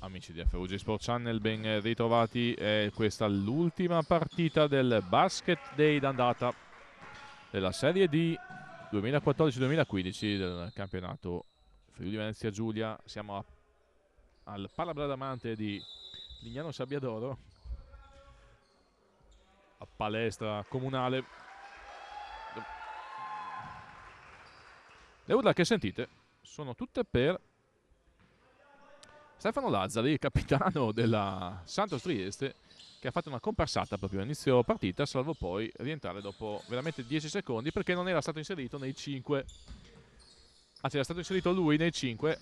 Amici di FVG Sport Channel, ben ritrovati. Questa è l'ultima partita del Basket Day d'andata della Serie D 2014-2015 del campionato Friuli Venezia Giulia. Siamo al Palabradamante di Lignano Sabbiadoro, a palestra comunale. Le urla che sentite sono tutte per Stefano Lazzari, capitano della Santos Trieste, che ha fatto una comparsata proprio all'inizio partita, salvo poi rientrare dopo veramente 10 secondi perché non era stato inserito nei 5. Anzi, era stato inserito lui nei 5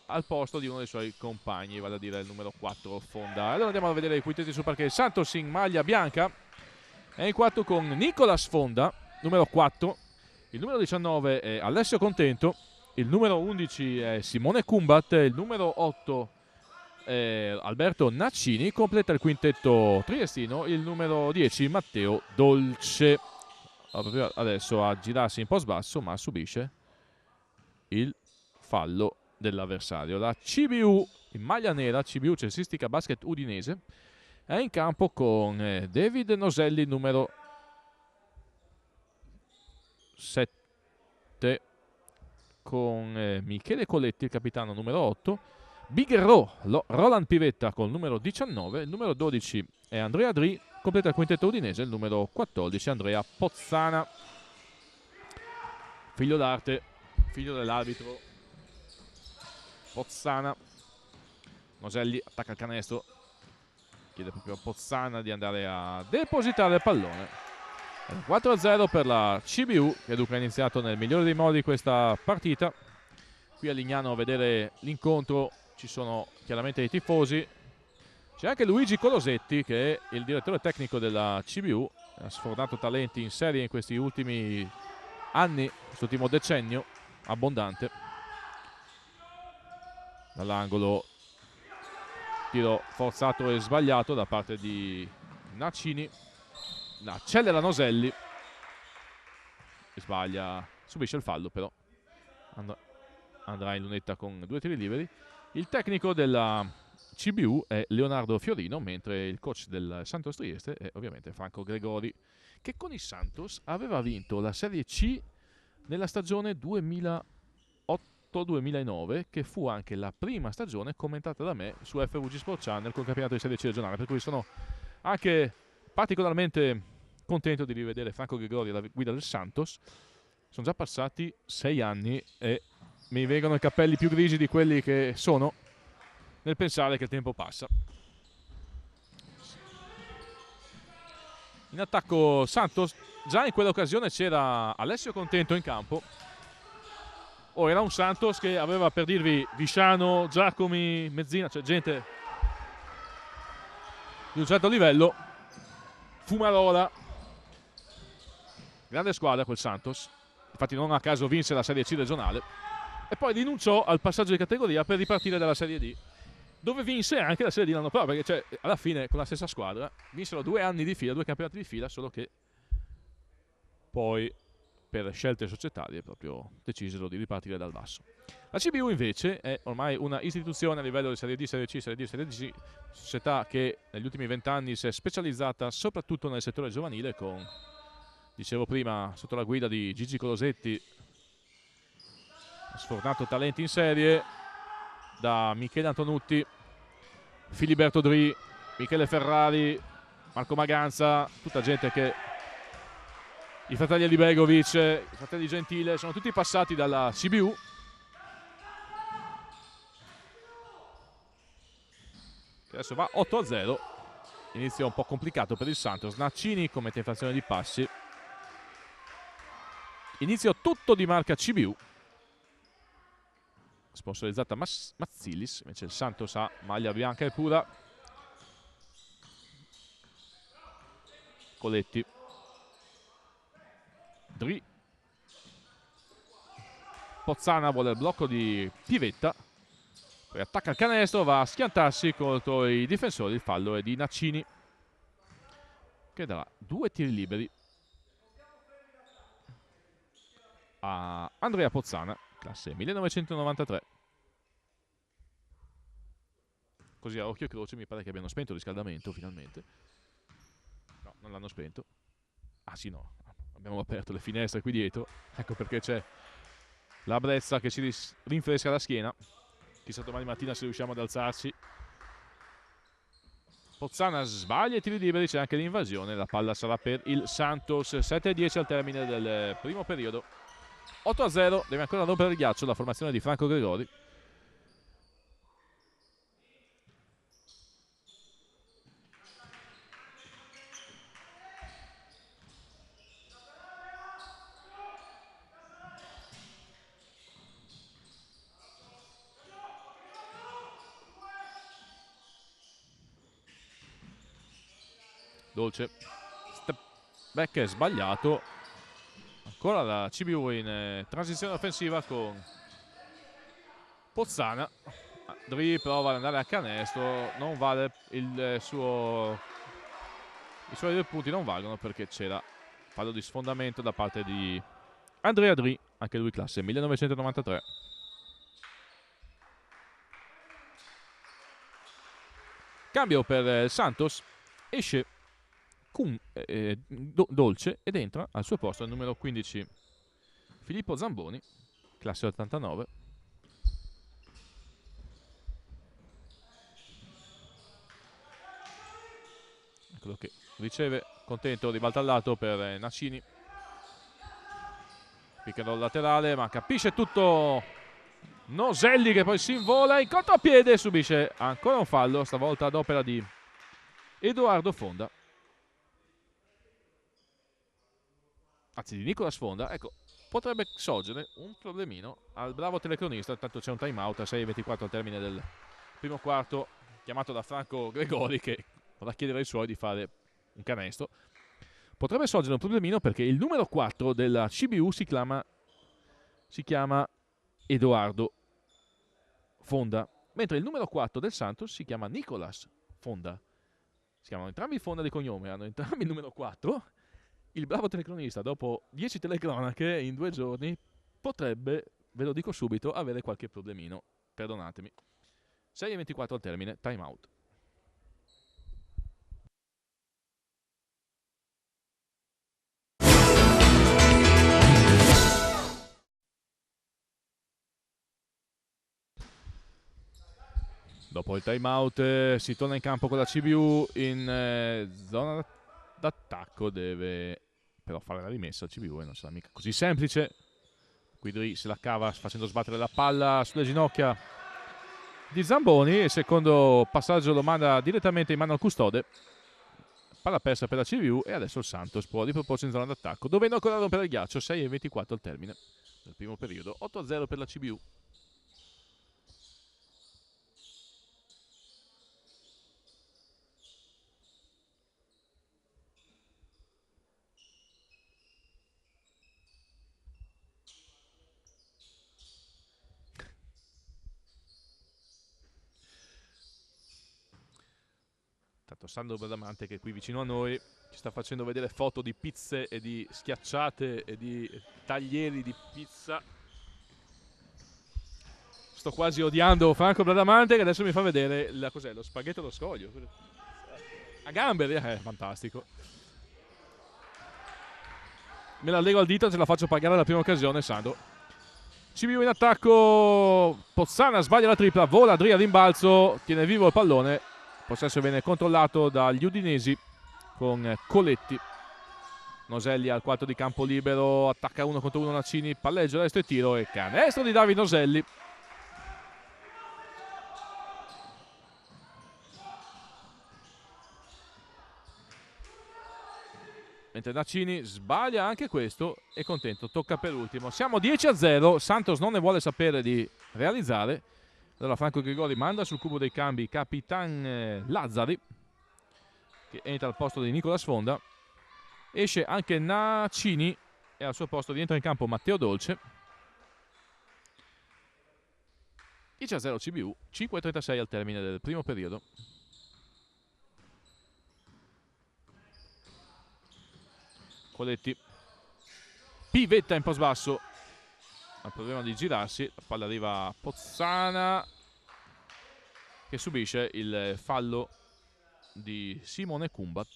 al posto di uno dei suoi compagni, vale a dire il numero 4 Fonda. Allora andiamo a vedere i quintetti sul parquet. Santos in maglia bianca è in 4 con Nicolas Fonda, numero 4. Il numero 19 è Alessio Contento. Il numero 11 è Simone Cumbat. Il numero 8 è Alberto Naccini. Completa il quintetto triestino il numero 10 Matteo Dolce. Adesso a girarsi un po' sbasso, ma subisce il fallo dell'avversario. La CBU in maglia nera, CBU Cestistica Basket Udinese, è in campo con David Noselli, numero 7, con Michele Coletti, il capitano, numero 8, Bigherò, Roland Pivetta col numero 19, il numero 12 è Andrea Dri, completa il quintetto udinese, il numero 14 Andrea Pozzana, figlio d'arte, figlio dell'arbitro Pozzana. Noselli attacca il canestro, chiede proprio a Pozzana di andare a depositare il pallone. 4-0 per la CBU, che dunque ha iniziato nel migliore dei modi questa partita. Qui a Lignano a vedere l'incontro ci sono chiaramente i tifosi. C'è anche Luigi Colosetti, che è il direttore tecnico della CBU, ha sfornato talenti in serie in questi ultimi anni, quest'ultimo decennio abbondante. Dall'angolo, tiro forzato e sbagliato da parte di Naccini. Accelera Noselli, sbaglia, subisce il fallo, però andrà in lunetta con 2 tiri liberi. Il tecnico della CBU è Leonardo Fiorino, mentre il coach del Santos Trieste è ovviamente Franco Gregori, che con il Santos aveva vinto la Serie C nella stagione 2008-2009, che fu anche la prima stagione commentata da me su FVG Sport Channel col campionato di Serie C regionale, per cui sono anche particolarmente contento di rivedere Franco Gregori alla guida del Santos. Sono già passati 6 anni e mi vengono i capelli più grigi di quelli che sono nel pensare che il tempo passa. In attacco Santos, già in quell'occasione c'era Alessio Contento in campo. Era un Santos che aveva, per dirvi, Visciano, Giacomi, Mezzina, cioè gente di un certo livello. Fumarola, grande squadra quel Santos, infatti non a caso vinse la Serie C regionale e poi rinunciò al passaggio di categoria per ripartire dalla Serie D, dove vinse anche la Serie D l'anno prossimo, perché alla fine con la stessa squadra vinsero 2 anni di fila, 2 campionati di fila, solo che poi per scelte societarie proprio decisero di ripartire dal basso. La CBU invece è ormai una istituzione a livello di Serie D, Serie C, Serie D, Serie D, società che negli ultimi 20 anni si è specializzata soprattutto nel settore giovanile con, dicevo prima, sotto la guida di Gigi Colosetti, sfornato talenti in serie, da Michele Antonutti, Filiberto Dri, Michele Ferrari, Marco Maganza, tutta gente che, i fratelli Alibegovic, i fratelli Gentile, sono tutti passati dalla CBU. Che adesso va 8-0, inizio un po' complicato per il Santos. Naccini commette infrazione di passi, inizio tutto di marca CBU, sponsorizzata Mazzilis, invece il Santos ha maglia bianca e pura. Coletti, Dri, Pozzana vuole il blocco di Pivetta, poi attacca il canestro, va a schiantarsi contro i difensori. Il fallo è di Naccini, che darà 2 tiri liberi a Andrea Pozzana, classe 1993. così a occhio e croce mi pare che abbiano spento il riscaldamento finalmente. No, non l'hanno spento. Ah sì, no, abbiamo aperto le finestre qui dietro, ecco perché c'è la brezza che ci rinfresca la schiena. Chissà domani mattina se riusciamo ad alzarci. Pozzana sbaglia i tiri liberi, c'è anche l'invasione, la palla sarà per il Santos. 7-10 al termine del primo periodo. 8-0, deve ancora rompere il ghiaccio la formazione di Franco Gregori. Dolce, step back è sbagliato. Ancora la CBU in transizione offensiva con Pozzana. Dri prova ad andare a canestro, non vale i suoi 2 punti non valgono perché c'era fallo di sfondamento da parte di Andrea Dri, anche lui classe 1993. Cambio per Santos, esce Dolce ed entra al suo posto il numero 15 Filippo Zamboni, classe 89. Eccolo che riceve, contento, ribalta al lato per Nacini. Piccano laterale, ma capisce tutto Noselli che poi si invola in contropiede e subisce ancora un fallo, stavolta ad opera di Edoardo Fonda. Anzi di Nicola Sfonda. Ecco, potrebbe sorgere un problemino al bravo telecronista. Intanto c'è un time out a 6:24 al termine del primo quarto, chiamato da Franco Gregori, che vorrà chiedere ai suoi di fare un canestro. Potrebbe sorgere un problemino perché il numero 4 della CBU si chiama Edoardo Fonda, mentre il numero 4 del Santos si chiama Nicolas Fonda. Si chiamano entrambi Fonda di cognome, hanno entrambi il numero 4. Il bravo telecronista, dopo 10 telecronache in 2 giorni, potrebbe, ve lo dico subito, avere qualche problemino. Perdonatemi. 6:24 al termine, time out. Dopo il time out si torna in campo con la CBU in zona d'attacco. Deve però fare la rimessa la CBU e non sarà mica così semplice. Qui se la cava facendo sbattere la palla sulle ginocchia di Zamboni. Il secondo passaggio lo manda direttamente in mano al custode. Palla persa per la CBU e adesso il Santos può riproporsi in zona d'attacco, dovendo ancora rompere il ghiaccio. 6:24 al termine del primo periodo. 8-0 per la CBU. Tanto Sandro Bradamante, che è qui vicino a noi, ci sta facendo vedere foto di pizze e di schiacciate e di taglieri di pizza. Sto quasi odiando Franco Bradamante, che adesso mi fa vedere cos'è, lo spaghetto allo scoglio a gamberi. Fantastico. Me la lego al dito e ce la faccio pagare alla prima occasione, Sandro. CBU in attacco, Pozzana sbaglia la tripla, vola Adria rimbalzo, tiene vivo il pallone. Il possesso viene controllato dagli udinesi con Coletti. Noselli al quarto di campo libero, attacca 1 contro 1 Nacini, palleggio destro e tiro e canestro di Davide Noselli. Mentre Nacini sbaglia anche questo e contento, tocca per ultimo. Siamo 10-0, Santos non ne vuole sapere di realizzare. Allora Franco Gregori manda sul cubo dei cambi Capitan Lazzari, che entra al posto di Nicola Sfonda. Esce anche Nacini e al suo posto rientra in campo Matteo Dolce. 10-0 CBU, 5:36 al termine del primo periodo. Coletti pivetta in post basso, ha il problema di girarsi, la palla arriva a Pozzana, che subisce il fallo di Simone Kumbat.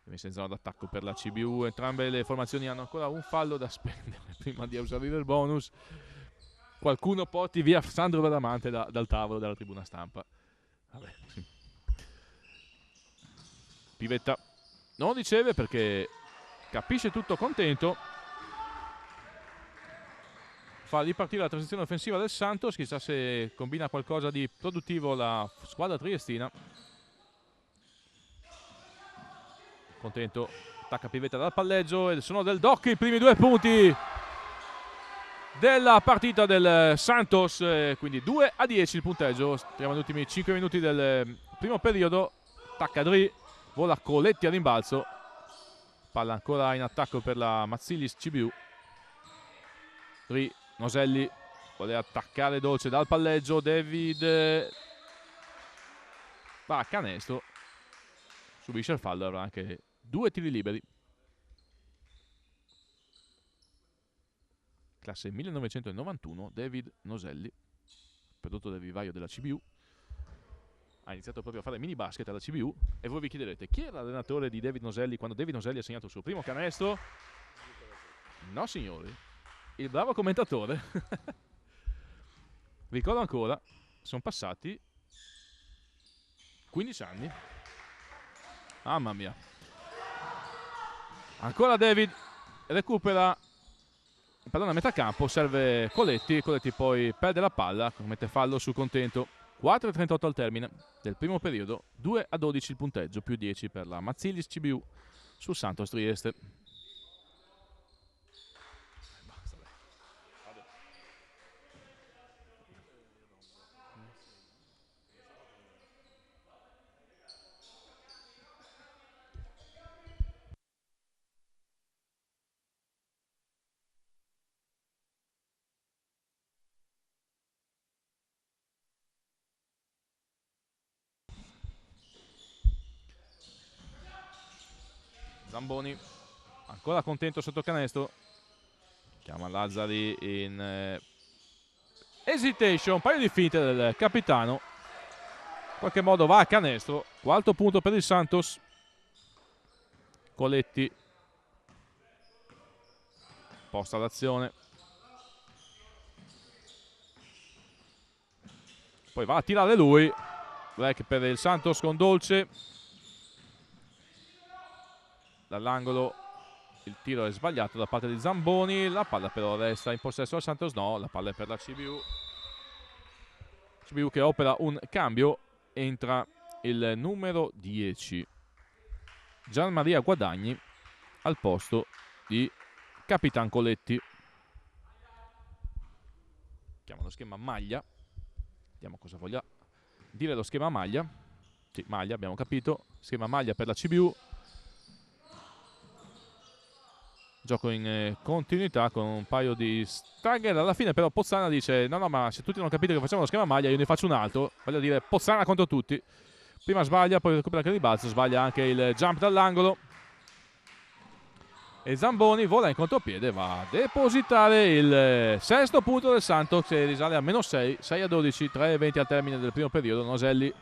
Messa in zona d'attacco per la CBU, entrambe le formazioni hanno ancora un fallo da spendere prima di esaurire il bonus. Qualcuno porti via Sandro Bradamante dal tavolo della tribuna stampa. Vabbè, sì. Pivetta non riceve perché capisce tutto contento. Fa ripartire la transizione offensiva del Santos, chissà se combina qualcosa di produttivo la squadra triestina. Contento, attacca Pivetta dal palleggio e sono del Doc i primi 2 punti della partita del Santos, quindi 2-10 il punteggio. Stiamo agli ultimi 5 minuti del primo periodo. Attacca Dri, vola Coletti a rimbalzo, palla ancora in attacco per la Mazzilis CBU. Dri, Noselli vuole attaccare dolce dal palleggio, David va a canestro, subisce il fallo, avrà anche 2 tiri liberi. Classe 1991, David Noselli, prodotto del vivaio della CBU. Ha iniziato proprio a fare mini basket alla CBU. E voi vi chiederete chi era l'allenatore di David Noselli quando David Noselli ha segnato il suo primo canestro? No signori, il bravo commentatore. Ricordo ancora, sono passati 15 anni. Mamma mia. Ancora David recupera il pallone a metà campo, serve Coletti poi perde la palla, commette fallo sul Contento. 4:38 al termine del primo periodo, 2-12 il punteggio, più 10 per la Mazzilis CBU sul Santos Trieste. Zamboni ancora Contento sotto canestro, chiama Lazzari in hesitation, un paio di finte del capitano, in qualche modo va a canestro. Quarto punto per il Santos. Coletti posta l'azione, poi va a tirare lui, break per il Santos con Dolce dall'angolo. Il tiro è sbagliato da parte di Zamboni, la palla però resta in possesso al Santos. No, la palla è per la CBU che opera un cambio, entra il numero 10 Gianmaria Guadagni al posto di Capitan Coletti. Chiama lo schema maglia, vediamo cosa voglia dire lo schema maglia. Sì, maglia, abbiamo capito, schema maglia per la CBU. Gioco in continuità con un paio di stagger. Alla fine però Pozzana dice no ma se tutti hanno capito che facciamo lo schema maglia io ne faccio un altro, voglio dire Pozzana contro tutti. Prima sbaglia, poi recupera anche il ribalzo, sbaglia anche il jump dall'angolo e Zamboni vola in contropiede, va a depositare il sesto punto del Santos che risale a -6, 6-12, 3:20 al termine del primo periodo. Noselli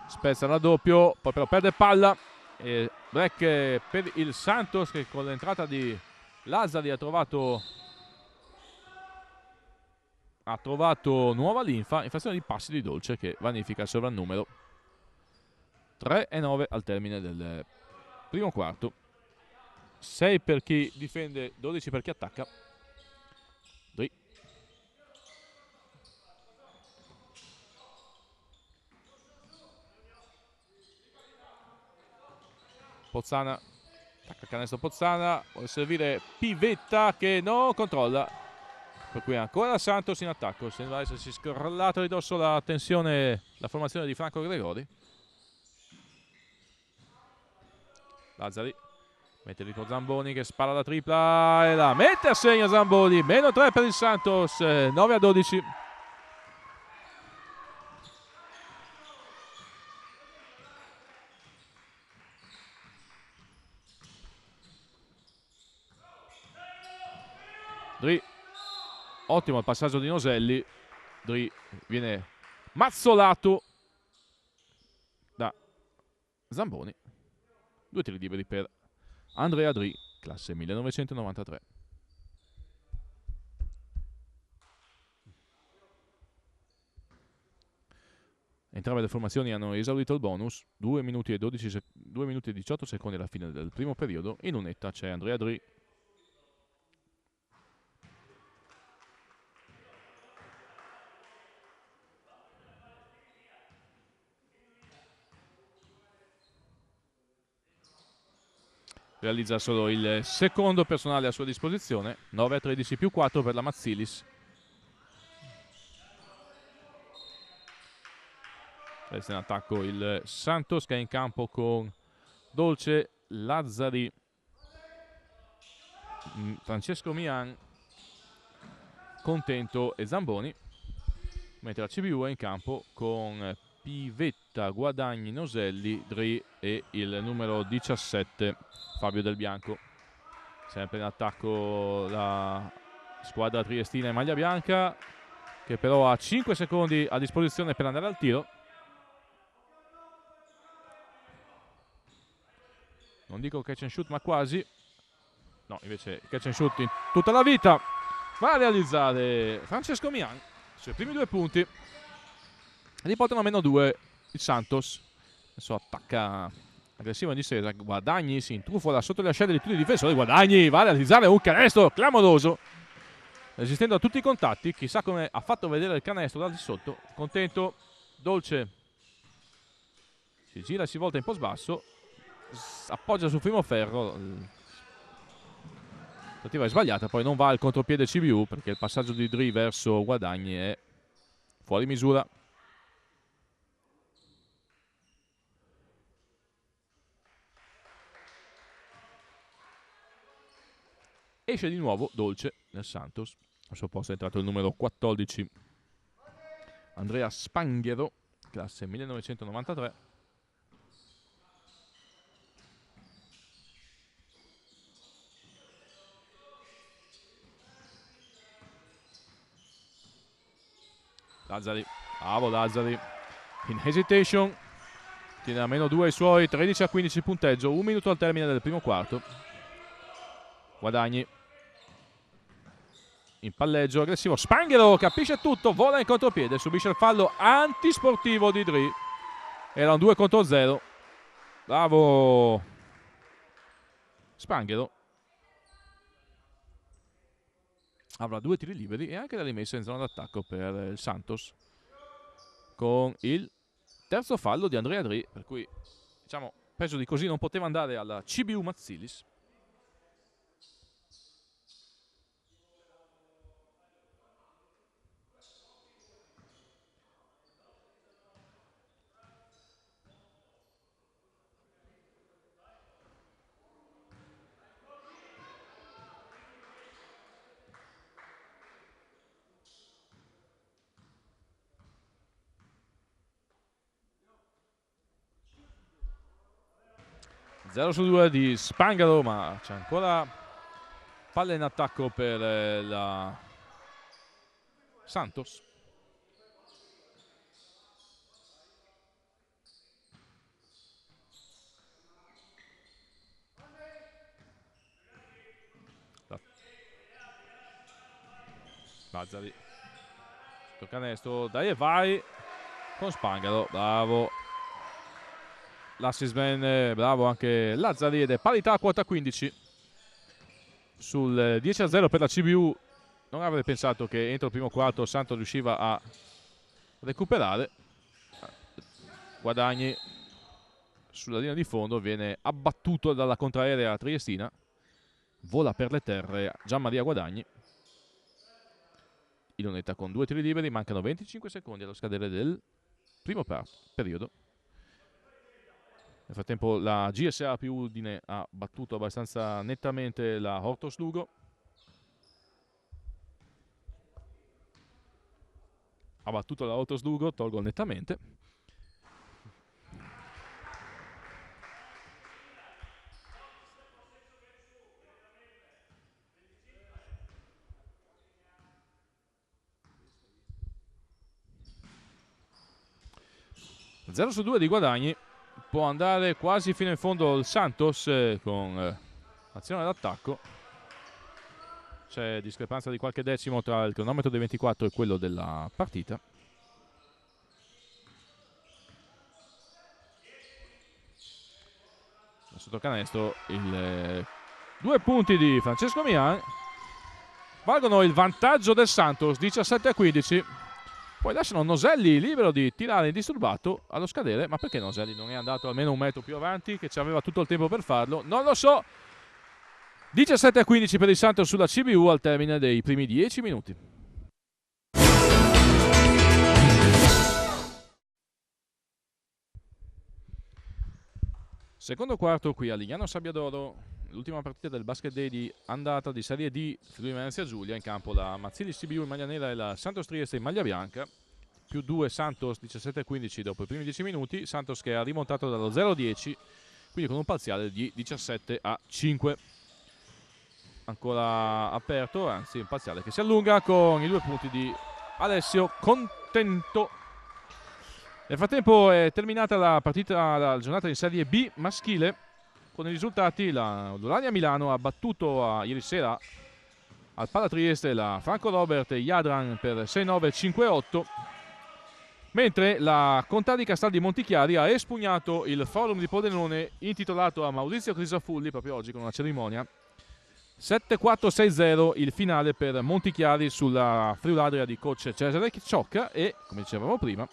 spezza il raddoppio, poi però perde palla e break per il Santos che con l'entrata di Lazzari ha trovato nuova linfa, infrazione di passi di Dolce che vanifica il sovrannumero. 3-9 al termine del primo quarto, 6 per chi difende, 12 per chi attacca. Dri. Pozzana, attacca canestro Pozzana, vuole servire Pivetta che non controlla, per cui ancora Santos in attacco. Sembra essersi scrollata ridosso la tensione, la formazione di Franco Gregori. Lazzari mette lì con Zamboni che spara la tripla e la mette a segno Zamboni. -3 per il Santos, 9-12. Dri. Ottimo il passaggio di Noselli, Dri viene mazzolato da Zamboni. 2 tiri liberi per Andrea Dri, classe 1993. Entrambe le formazioni hanno esaurito il bonus, 2 minuti e 18 secondi alla fine del primo periodo. In lunetta c'è Andrea Dri. Realizza solo il secondo personale a sua disposizione, 9-13 più 4 per la Mazzilis. Resta in attacco il Santos, che è in campo con Dolce, Lazzari, Francesco Mian, Contento e Zamboni, mentre la CBU è in campo con Pivetta, Guadagni, Noselli, Dri e il numero 17 Fabio Del Bianco. Sempre in attacco la squadra triestina in maglia bianca, che però ha 5 secondi a disposizione per andare al tiro. Non dico catch and shoot, ma quasi. No, invece catch and shoot in tutta la vita va a realizzare Francesco Mian sui primi 2 punti. Riportano a -2 il Santos. Adesso attacca aggressivo in difesa. Guadagni si intrufola sotto le ascelle di tutti i difensori. Guadagni va a realizzare un canestro clamoroso, resistendo a tutti i contatti. Chissà come ha fatto vedere il canestro da di sotto. Contento, Dolce si gira e si volta in post basso, appoggia sul primo ferro. L'attiva è sbagliata, poi non va al contropiede CBU perché il passaggio di Dri verso Guadagni è fuori misura. Esce di nuovo Dolce nel Santos. Al suo posto è entrato il numero 14 Andrea Spanghero, classe 1993. Lazzari, bravo Lazzari, in hesitation, tiene a -2 i suoi, 13-15 punteggio, 1 minuto al termine del primo quarto. Guadagni in palleggio aggressivo, Spanghero capisce tutto, vola in contropiede, subisce il fallo antisportivo di Dri. Era un 2 contro 0. Bravo Spanghero. Avrà 2 tiri liberi e anche la rimessa in zona d'attacco per il Santos, con il terzo fallo di Andrea Dri, per cui diciamo peggio di così non poteva andare alla CBU Mazzilis. Zero su 2 di Spanghero, ma c'è ancora palla in attacco per la Santos. Lazzari, sto canestro, dai e vai con Spanghero, bravo l'assist man, bravo anche Lazzari, ed è parità a quota 15 sul 10-0 per la CBU. Non avrei pensato che entro il primo quarto Santos riusciva a recuperare. Guadagni sulla linea di fondo, viene abbattuto dalla contraerea triestina, vola per le terre Gianmaria Guadagni. In lunetta con 2 tiri liberi, mancano 25 secondi allo scadere del primo periodo. Nel frattempo la GSA più Udine ha battuto abbastanza nettamente la Hortos Lugo. Ha battuto la Hortos Lugo, tolgo nettamente. 0-2 di guadagni, può andare quasi fino in fondo il Santos con azione d'attacco. C'è discrepanza di qualche decimo tra il cronometro dei 24 e quello della partita. Sotto canestro, 2 punti di Francesco Mian valgono il vantaggio del Santos, 17-15. Poi lasciano Noselli libero di tirare indisturbato allo scadere. Ma perché Noselli non è andato almeno un metro più avanti, che ci aveva tutto il tempo per farlo? Non lo so. 17-15 per il Santos sulla CBU al termine dei primi 10 minuti. Secondo quarto qui a Lignano Sabbiadoro, l'ultima partita del Basket Day di andata di Serie D Friuli Venezia Giulia. In campo la Mazzilli CBU in maglia nera e la Santos Trieste in maglia bianca. Più 2 Santos, 17-15 dopo i primi 10 minuti. Santos che ha rimontato dallo 0-10, quindi con un parziale di 17-5. Ancora aperto, anzi un parziale che si allunga con i 2 punti di Alessio Contento. Nel frattempo è terminata la partita, la giornata in Serie B maschile, con i risultati. La Urania Milano ha battuto ieri sera al Pala Trieste la Franco Robert e Jadran per 6-9-5-8, mentre la Contadi Castal di Montichiari ha espugnato il forum di Pordenone intitolato a Maurizio Crisafulli proprio oggi con una cerimonia. 7-4-6-0 il finale per Montichiari sulla Friuladria di coach Cesare Ciocca. E come dicevamo prima,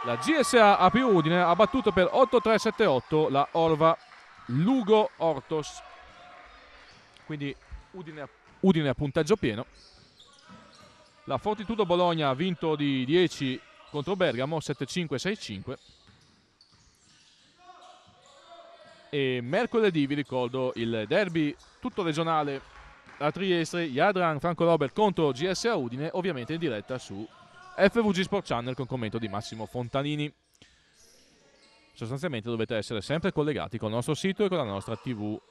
la GSA Apri Udine ha battuto per 8-3-7-8 la Orva Lugo Ortos. Quindi Udine a punteggio pieno. La Fortitudo Bologna ha vinto di 10 contro Bergamo, 7-5-6-5. E mercoledì vi ricordo il derby tutto regionale a Trieste, Jadran Franco Robert contro GSA Udine, ovviamente in diretta su FVG Sport Channel con commento di Massimo Fontanini. Sostanzialmente dovete essere sempre collegati con il nostro sito e con la nostra TV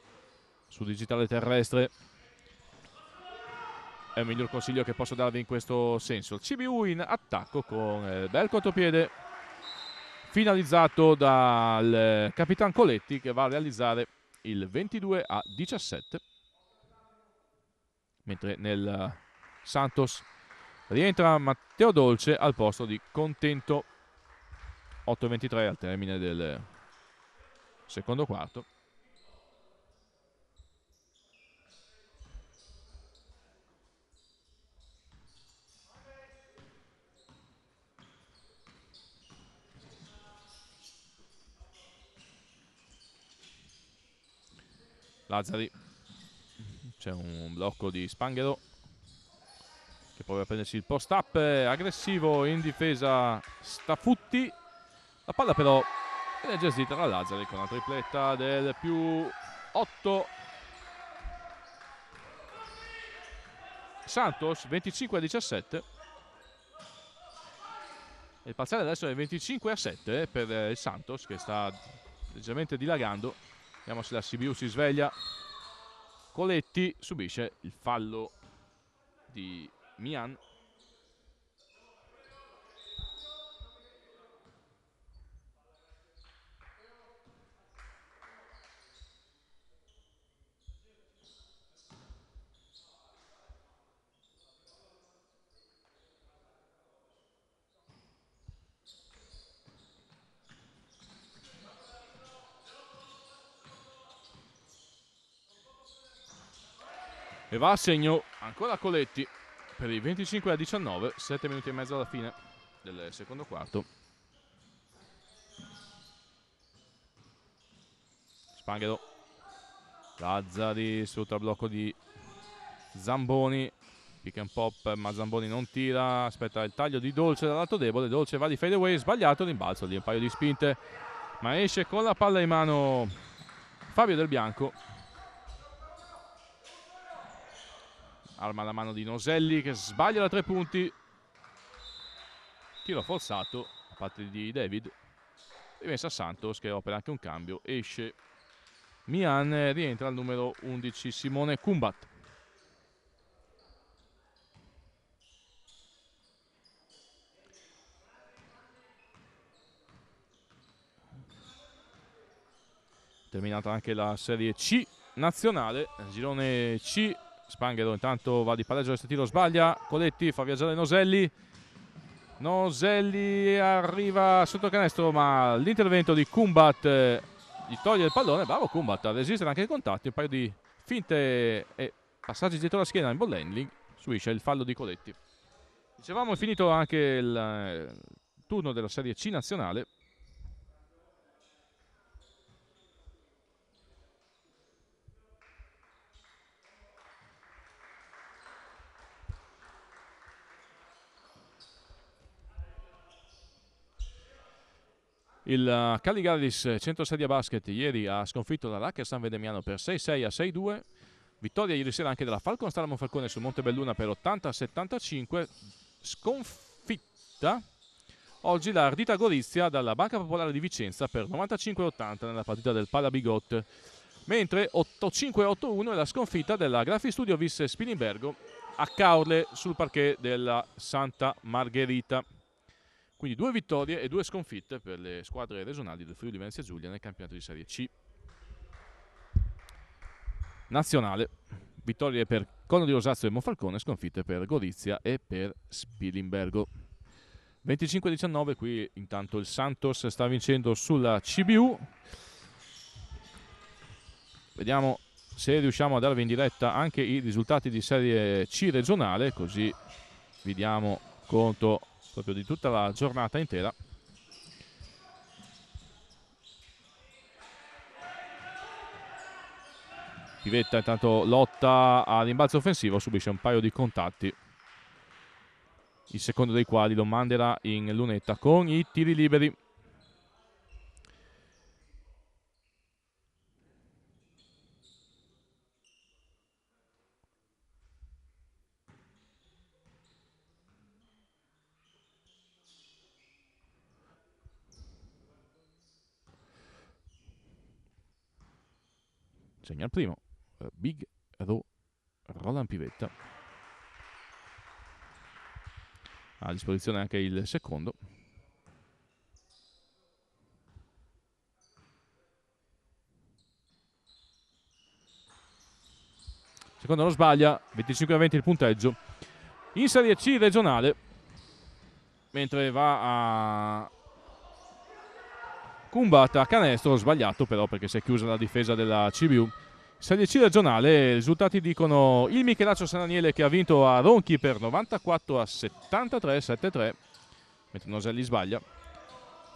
su digitale terrestre. È il miglior consiglio che posso darvi in questo senso. Il CBU in attacco con bel contropiede finalizzato dal Capitan Coletti, che va a realizzare il 22-17, mentre nel Santos rientra Matteo Dolce al posto di Contento. 8-23 al termine del secondo quarto. Lazzari, c'è un blocco di Spanghero che prova a prendersi il post up aggressivo in difesa. Stafutti, la palla però è gestita da Lazzari con la tripletta del più 8. Santos 25-17. Il parziale adesso è 25-7 per il Santos, che sta leggermente dilagando. Vediamo se la CBU si sveglia. Coletti subisce il fallo di Mian. E va a segno ancora Coletti per il 25-19, 7 minuti e mezzo alla fine del secondo quarto. Spanghero, Lazzari sotto blocco di Zamboni, pick and pop ma Zamboni non tira, aspetta il taglio di Dolce dal lato debole. Dolce va di fadeaway, sbagliato, rimbalzo di un paio di spinte, ma esce con la palla in mano Fabio Del Bianco. Arma alla mano di Noselli che sbaglia da 3 punti. Tiro forzato da parte di David. Rimessa Santos che opera anche un cambio. Esce Mian, rientra al numero 11 Simone Kumbat. terminata anche la Serie C nazionale. Girone C, Spanghero intanto va di palleggio, questo tiro sbaglia, Coletti fa viaggiare Noselli. Noselli arriva sotto canestro, ma l'intervento di Kumbat gli toglie il pallone. Bravo Kumbat a resistere anche ai contatti, un paio di finte e passaggi dietro la schiena in ball handling, subisce il fallo di Coletti. Dicevamo è finito anche il turno della Serie C nazionale. Il Caligaris Centrosedia Basket ieri ha sconfitto la Lacher San Vendemiano per 6-6 a 6-2. Vittoria ieri sera anche della Falcon Star Monfalcone sul Montebelluna per 80-75. Sconfitta oggi la Ardita Gorizia dalla Banca Popolare di Vicenza per 95-80 nella partita del Palabigot. Mentre 8-5-8-1 è la sconfitta della Grafi Studio Vis Spilimbergo a Caorle sul parquet della Santa Margherita. Quindi 2 vittorie e 2 sconfitte per le squadre regionali del Friuli Venezia Giulia nel campionato di Serie C nazionale. Vittorie per Cono di Rosazio e Monfalcone, sconfitte per Gorizia e per Spilimbergo. 25-19, qui intanto il Santos sta vincendo sulla CBU. Vediamo se riusciamo a darvi in diretta anche i risultati di Serie C regionale, così vi diamo conto proprio di tutta la giornata intera. Pivetta intanto lotta a rimbalzo offensivo, subisce un paio di contatti, il secondo dei quali lo manderà in lunetta con i tiri liberi. Segna il primo, Big Roland Pivetta. Ha a disposizione anche il secondo. Secondo non sbaglia, 25-20 il punteggio. In Serie C regionale, mentre va a Kumbat a canestro, sbagliato però perché si è chiusa la difesa della CBU. Serie C regionale, i risultati dicono il Michelaccio San Daniele che ha vinto a Ronchi per 94 a 73, 7-3, mentre Noselli sbaglia.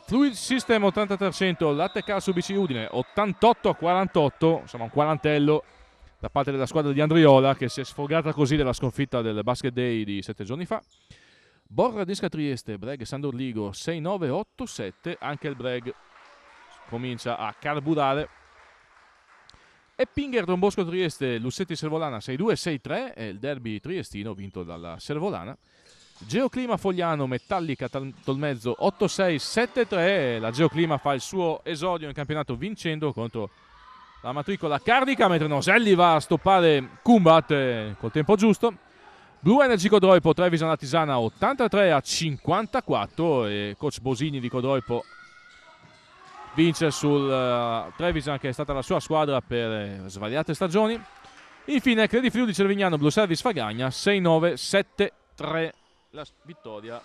Fluid System 80%, Latte Calcio BC Udine 88 a 48, insomma un quarantello da parte della squadra di Andriola che si è sfogata così della sconfitta del Basket Day di 7 giorni fa. Borra Disca Trieste, Breg San Dorligo 6-9-8-7, anche il Breg comincia a carburare. Eppinger Don Bosco Trieste, Lussetti Servolana 6-2-6-3, è il derby triestino vinto dalla Servolana. Geoclima Fogliano Metallica Tolmezzo 8-6-7-3, la Geoclima fa il suo esordio in campionato vincendo contro la matricola Cardica, mentre Noselli va a stoppare Kumbat col tempo giusto. Blue Energy Codroipo Trevisan Latisana 83 a 54 e coach Bosini di Codroipo vince sul Trevisan che è stata la sua squadra per svariate stagioni. Infine Credi Friuli Cervignano Blue Service Fagagna 6-9-7-3, la vittoria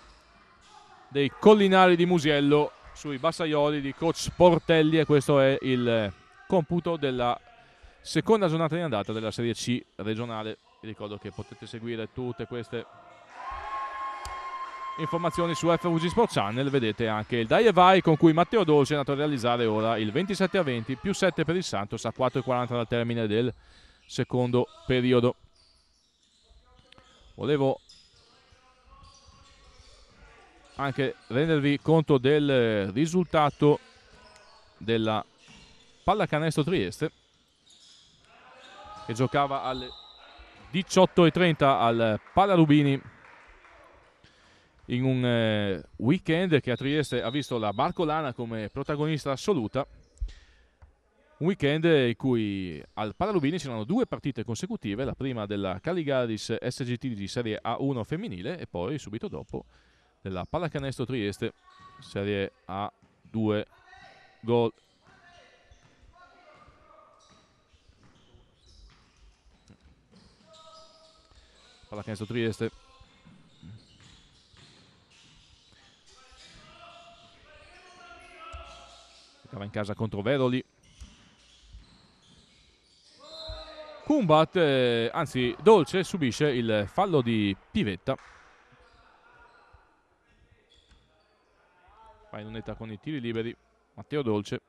dei Collinari di Musiello sui Bassaioli di coach Portelli, e questo è il computo della seconda giornata di andata della Serie C regionale. Vi ricordo che potete seguire tutte queste informazioni su FVG Sport Channel. Vedete anche il dai e vai con cui Matteo Dolce è andato a realizzare ora il 27-20 più 7 per il Santos a 4:40 dal termine del secondo periodo. Volevo anche rendervi conto del risultato della Pallacanestro Trieste che giocava alle 18:30 al Palarubini in un weekend che a Trieste ha visto la Barcolana come protagonista assoluta. Un weekend in cui al Palarubini c'erano 2 partite consecutive, la prima della Caligaris SGT di Serie A1 femminile e poi subito dopo della Pallacanestro Trieste Serie A2 Gol. Pallacanestro Trieste. Giocava in casa contro Veroli. Kumbat, anzi Dolce, subisce il fallo di Pivetta. Va in lunetta con i tiri liberi Matteo Dolce.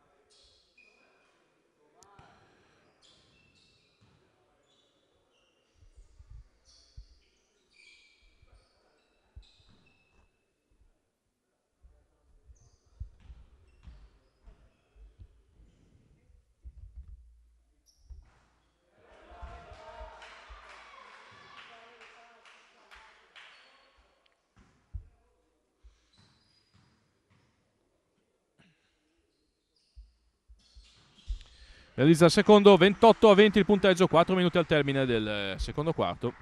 Realizza il secondo, 28-20 il punteggio, 4 minuti al termine del secondo quarto.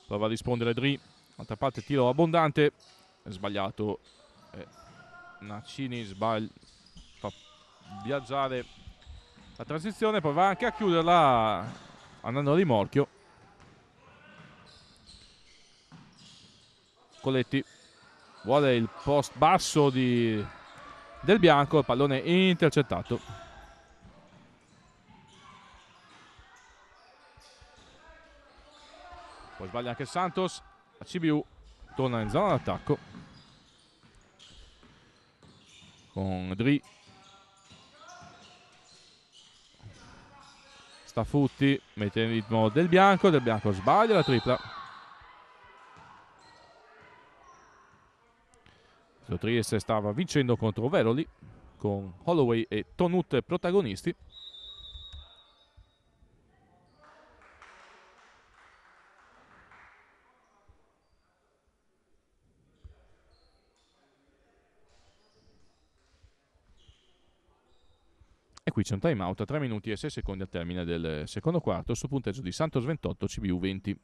Prova a rispondere Dri, d'altra parte tiro abbondante, è sbagliato. Nacini fa viaggiare la transizione, poi va anche a chiuderla andando a rimorchio. Coletti vuole il post basso del bianco, il pallone intercettato. Poi sbaglia anche Santos, la CBU torna in zona d'attacco con Dri. Stafutti mette in ritmo del bianco sbaglia la tripla. Trieste stava vincendo contro Veroli con Holloway e Tonut protagonisti. E qui c'è un time out a 3 minuti e 6 secondi al termine del secondo quarto su punteggio di Santos 28, CBU 20.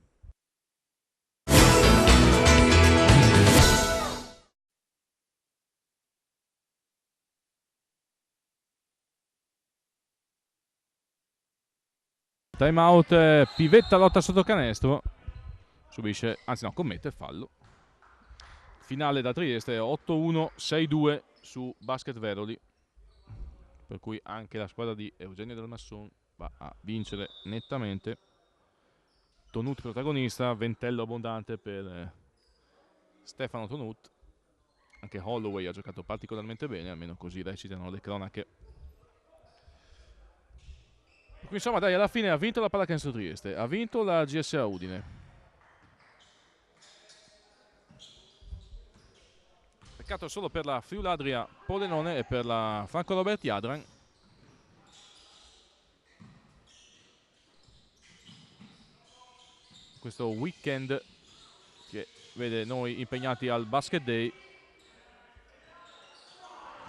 Time out, Pivetta lotta sotto canestro, subisce, anzi no, commette il fallo. Finale da Trieste 8-1, 6-2 su Basket Veroli, per cui anche la squadra di Eugenio Del Masson va a vincere nettamente. Tonut protagonista, ventello abbondante per Stefano Tonut. Anche Holloway ha giocato particolarmente bene, almeno così recitano le cronache. Quindi insomma dai, alla fine ha vinto la Pallacanestro Trieste, ha vinto la GSA Udine. Peccato solo per la Friuladria Polenone e per la Franco Roberti Adran. Questo weekend che vede noi impegnati al Basket Day,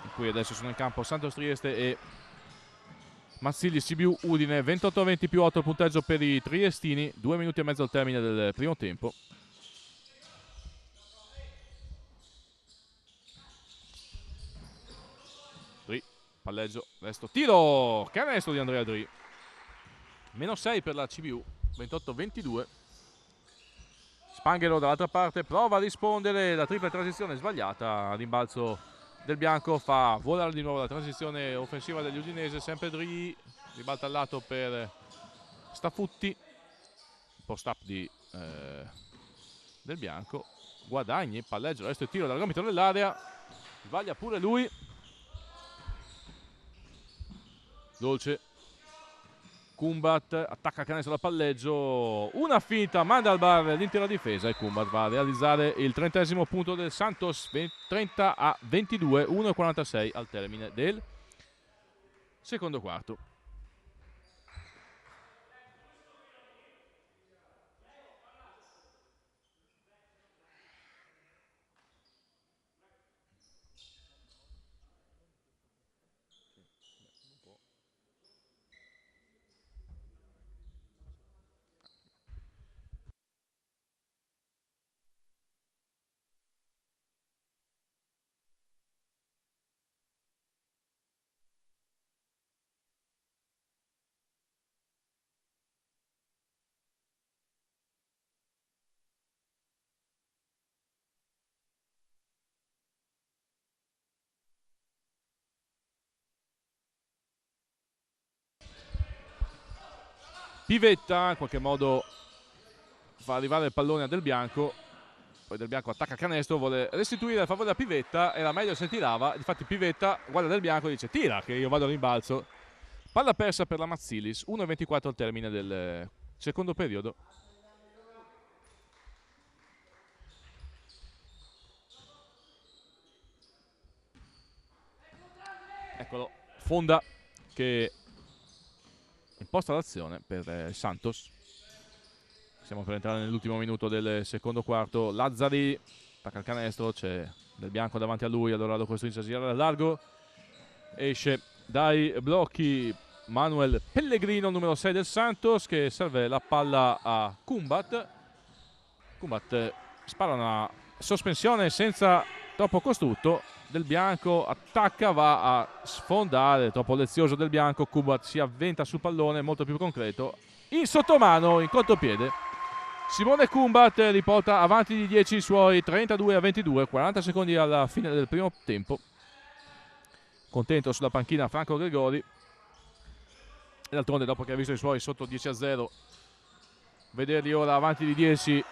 in cui adesso sono in campo Santos Trieste e Marsigli CBU Udine. 28-20 più 8 il punteggio per i triestini, 2 minuti e mezzo al termine del primo tempo. Dri, palleggio, resto, tiro, canestro di Andrea Dri. Meno 6 per la CBU, 28-22. Spanghero dall'altra parte prova a rispondere, la tripla transizione sbagliata, rimbalzo del bianco fa volare di nuovo la transizione offensiva degli udinesi, sempre Dri, ribalta al lato per Stafutti, post up del bianco, Guadagni, palleggio, resto e tiro dal gomito nell'area, sbaglia pure lui. Dolce, Kumbat attacca canestro da palleggio, una finta, manda al bar l'intera difesa e Kumbat va a realizzare il 30° punto del Santos, 30-22, 1:46 al termine del secondo quarto. Pivetta in qualche modo fa arrivare il pallone a Del Bianco, poi Del Bianco attacca canestro, vuole restituire a favore della Pivetta, era meglio se tirava, infatti Pivetta guarda Del Bianco e dice tira che io vado a rimbalzo. Palla persa per la Mazzilis, 1:24 al termine del secondo periodo. Eccolo, Fonda che imposta l'azione per Santos. Stiamo per entrare nell'ultimo minuto del secondo quarto. Lazzari attacca il canestro, c'è Del Bianco davanti a lui, allora lo costringe a girare al largo. Esce dai blocchi Manuel Pellegrino, numero 6 del Santos, che serve la palla a Kumbat. Kumbat spara una sospensione senza troppo costrutto. Del Bianco attacca, va a sfondare, troppo lezioso Del Bianco. Kumbat si avventa sul pallone, molto più concreto. In sottomano, in contropiede, Simone Kumbat riporta avanti di 10 i suoi 32-22, 40 secondi alla fine del primo tempo. Contento sulla panchina Franco Gregori. E d'altronde, dopo che ha visto i suoi sotto 10-0, vederli ora avanti di 10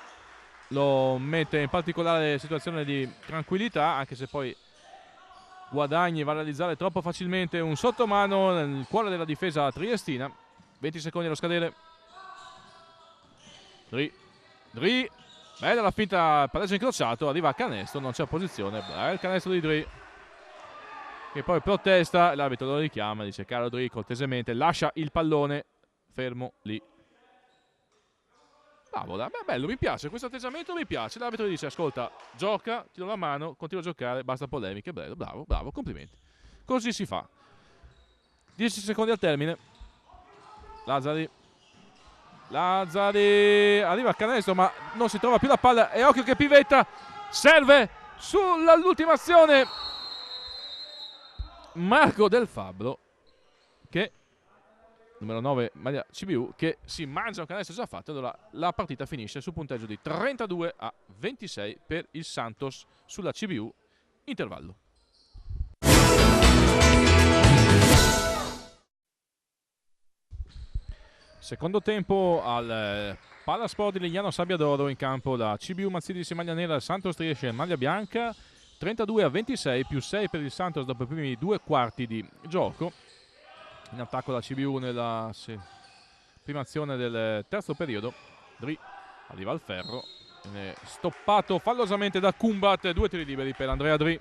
lo mette in particolare situazione di tranquillità, anche se poi Guadagni va a realizzare troppo facilmente un sottomano nel cuore della difesa triestina. 20 secondi allo scadere. Dri, bella la finta, pareggio incrociato, arriva a canestro, non c'è posizione, bel canestro di Dri, che poi protesta, l'arbitro lo richiama, dice caro Dri, cortesemente lascia il pallone fermo lì. Bravo, bello, mi piace, questo atteggiamento mi piace. L'arbitro dice ascolta, gioca, ti do la mano, continua a giocare, basta polemiche. Bello, bravo, bravo, complimenti. Così si fa. 10 secondi al termine. Lazzari arriva a canestro ma non si trova più la palla e occhio che Pivetta serve sull'ultima azione. Marco Del Fabbro, che numero 9 maglia CBU, che si mangia un canestro già fatto. Allora la partita finisce sul punteggio di 32-26 per il Santos sulla CBU. Intervallo. Secondo tempo al Palasport di Legnano Sabbiadoro, in campo la CBU Mazzilis in maglia nera, Santos Triesce in maglia bianca. 32-26 più 6 per il Santos dopo i primi 2 quarti di gioco. In attacco la CBU nella prima azione del terzo periodo. Dri arriva al ferro, viene stoppato fallosamente da Kumbat. 2 tiri liberi per Andrea Dri.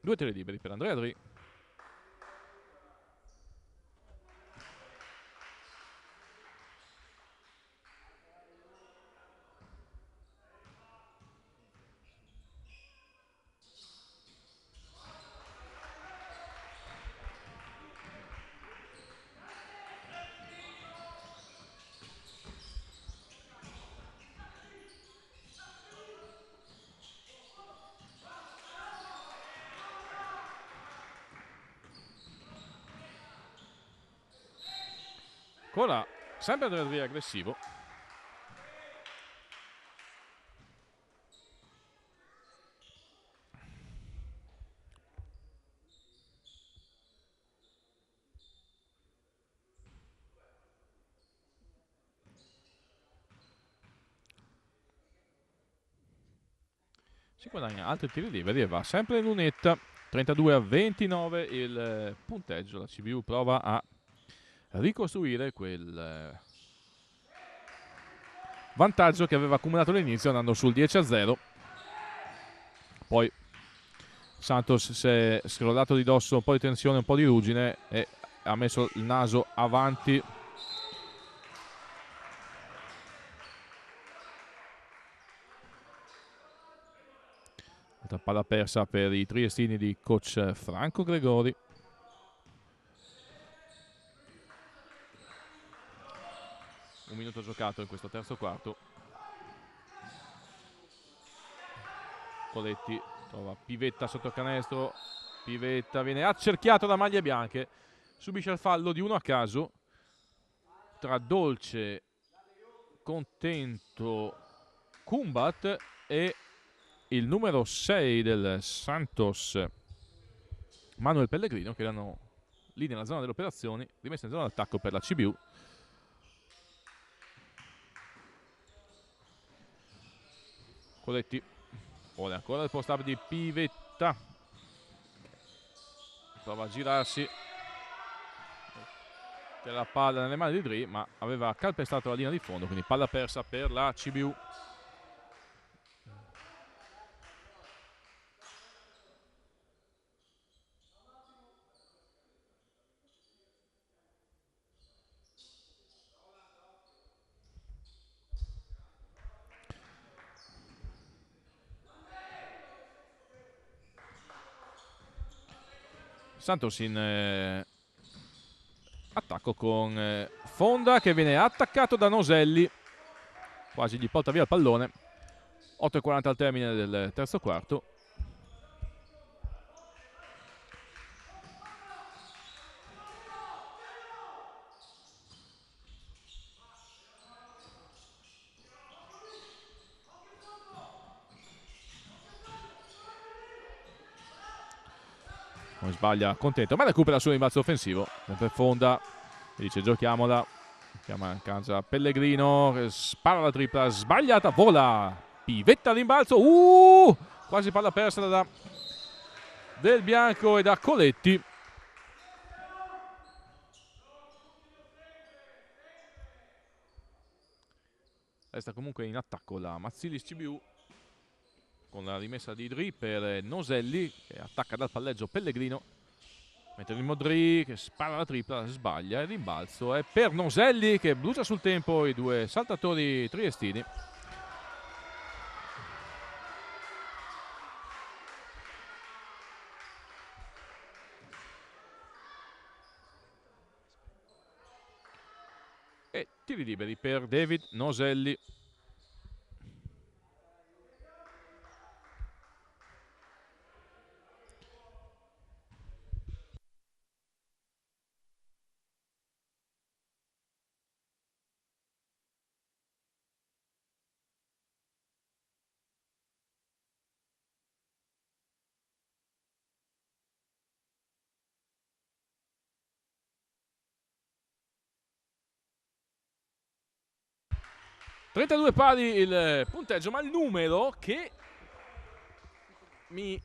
Due tiri liberi per Andrea Dri. Ancora sempre Andrea Dri aggressivo. Si guadagna altri tiri liberi e va sempre in lunetta. 32-29 il punteggio. La CBU prova a ricostruire quel vantaggio che aveva accumulato all'inizio andando sul 10-0. Poi Santos si è scrollato di dosso, un po' di tensione, un po' di ruggine e ha messo il naso avanti. Altra palla persa per i triestini di coach Franco Gregori. Un minuto giocato in questo terzo quarto. Coletti trova Pivetta sotto canestro. Pivetta viene accerchiato da maglie bianche. Subisce il fallo di uno a caso tra Dolce contento Kumbat e il numero 6 del Santos, Manuel Pellegrino, che erano lì nella zona delle operazioni, rimessi in zona d'attacco per la CBU. Coletti, vuole ancora il post-up di Pivetta, prova a girarsi, c'è la palla nelle mani di Dri, ma aveva calpestato la linea di fondo, quindi palla persa per la CBU. Santos in attacco con Fonda, che viene attaccato da Noselli, quasi gli porta via il pallone. 8:40 al termine del terzo quarto. Non sbaglia Contento, ma recupera il suo rimbalzo offensivo. Sempre Fonda e dice giochiamola. Chiama in casa Pellegrino, che spara la tripla sbagliata, vola. Pivetta al rimbalzo. Quasi palla persa da Del Bianco e da Coletti. Resta comunque in attacco la Mazzilis CBU con la rimessa di Dri per Noselli, che attacca dal palleggio Pellegrino, mentre il Modri che spara la tripla sbaglia. Il rimbalzo è per Noselli, che brucia sul tempo i due saltatori triestini. E tiri liberi per David Noselli. (32 pari il punteggio), ma il numero che mi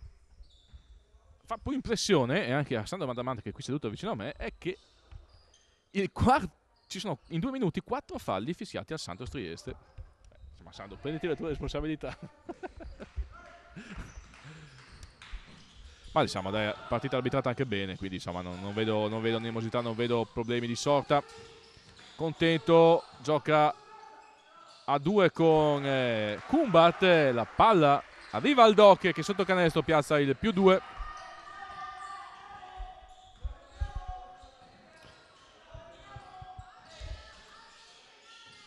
fa più impressione, e anche a Sandro Mandamante che è qui seduto vicino a me, è che ci sono in 2 minuti 4 falli fischiati al Santos Trieste. Insomma, Sandro, prenditi le tue responsabilità. Ma diciamo, dai, partita arbitrata anche bene, quindi insomma non vedo animosità, non vedo problemi di sorta. Contento, gioca a 2 con Kumbat, la palla arriva al Doc, che sotto canestro piazza il +2.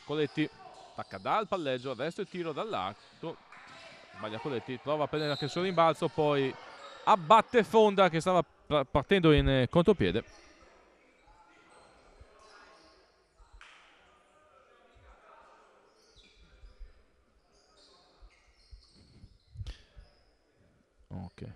Coletti attacca dal palleggio, adesso il tiro dall'arco, sbaglia Coletti, prova a prendere anche il suo rimbalzo, poi abbatte Fonda che stava partendo in contropiede. Ok.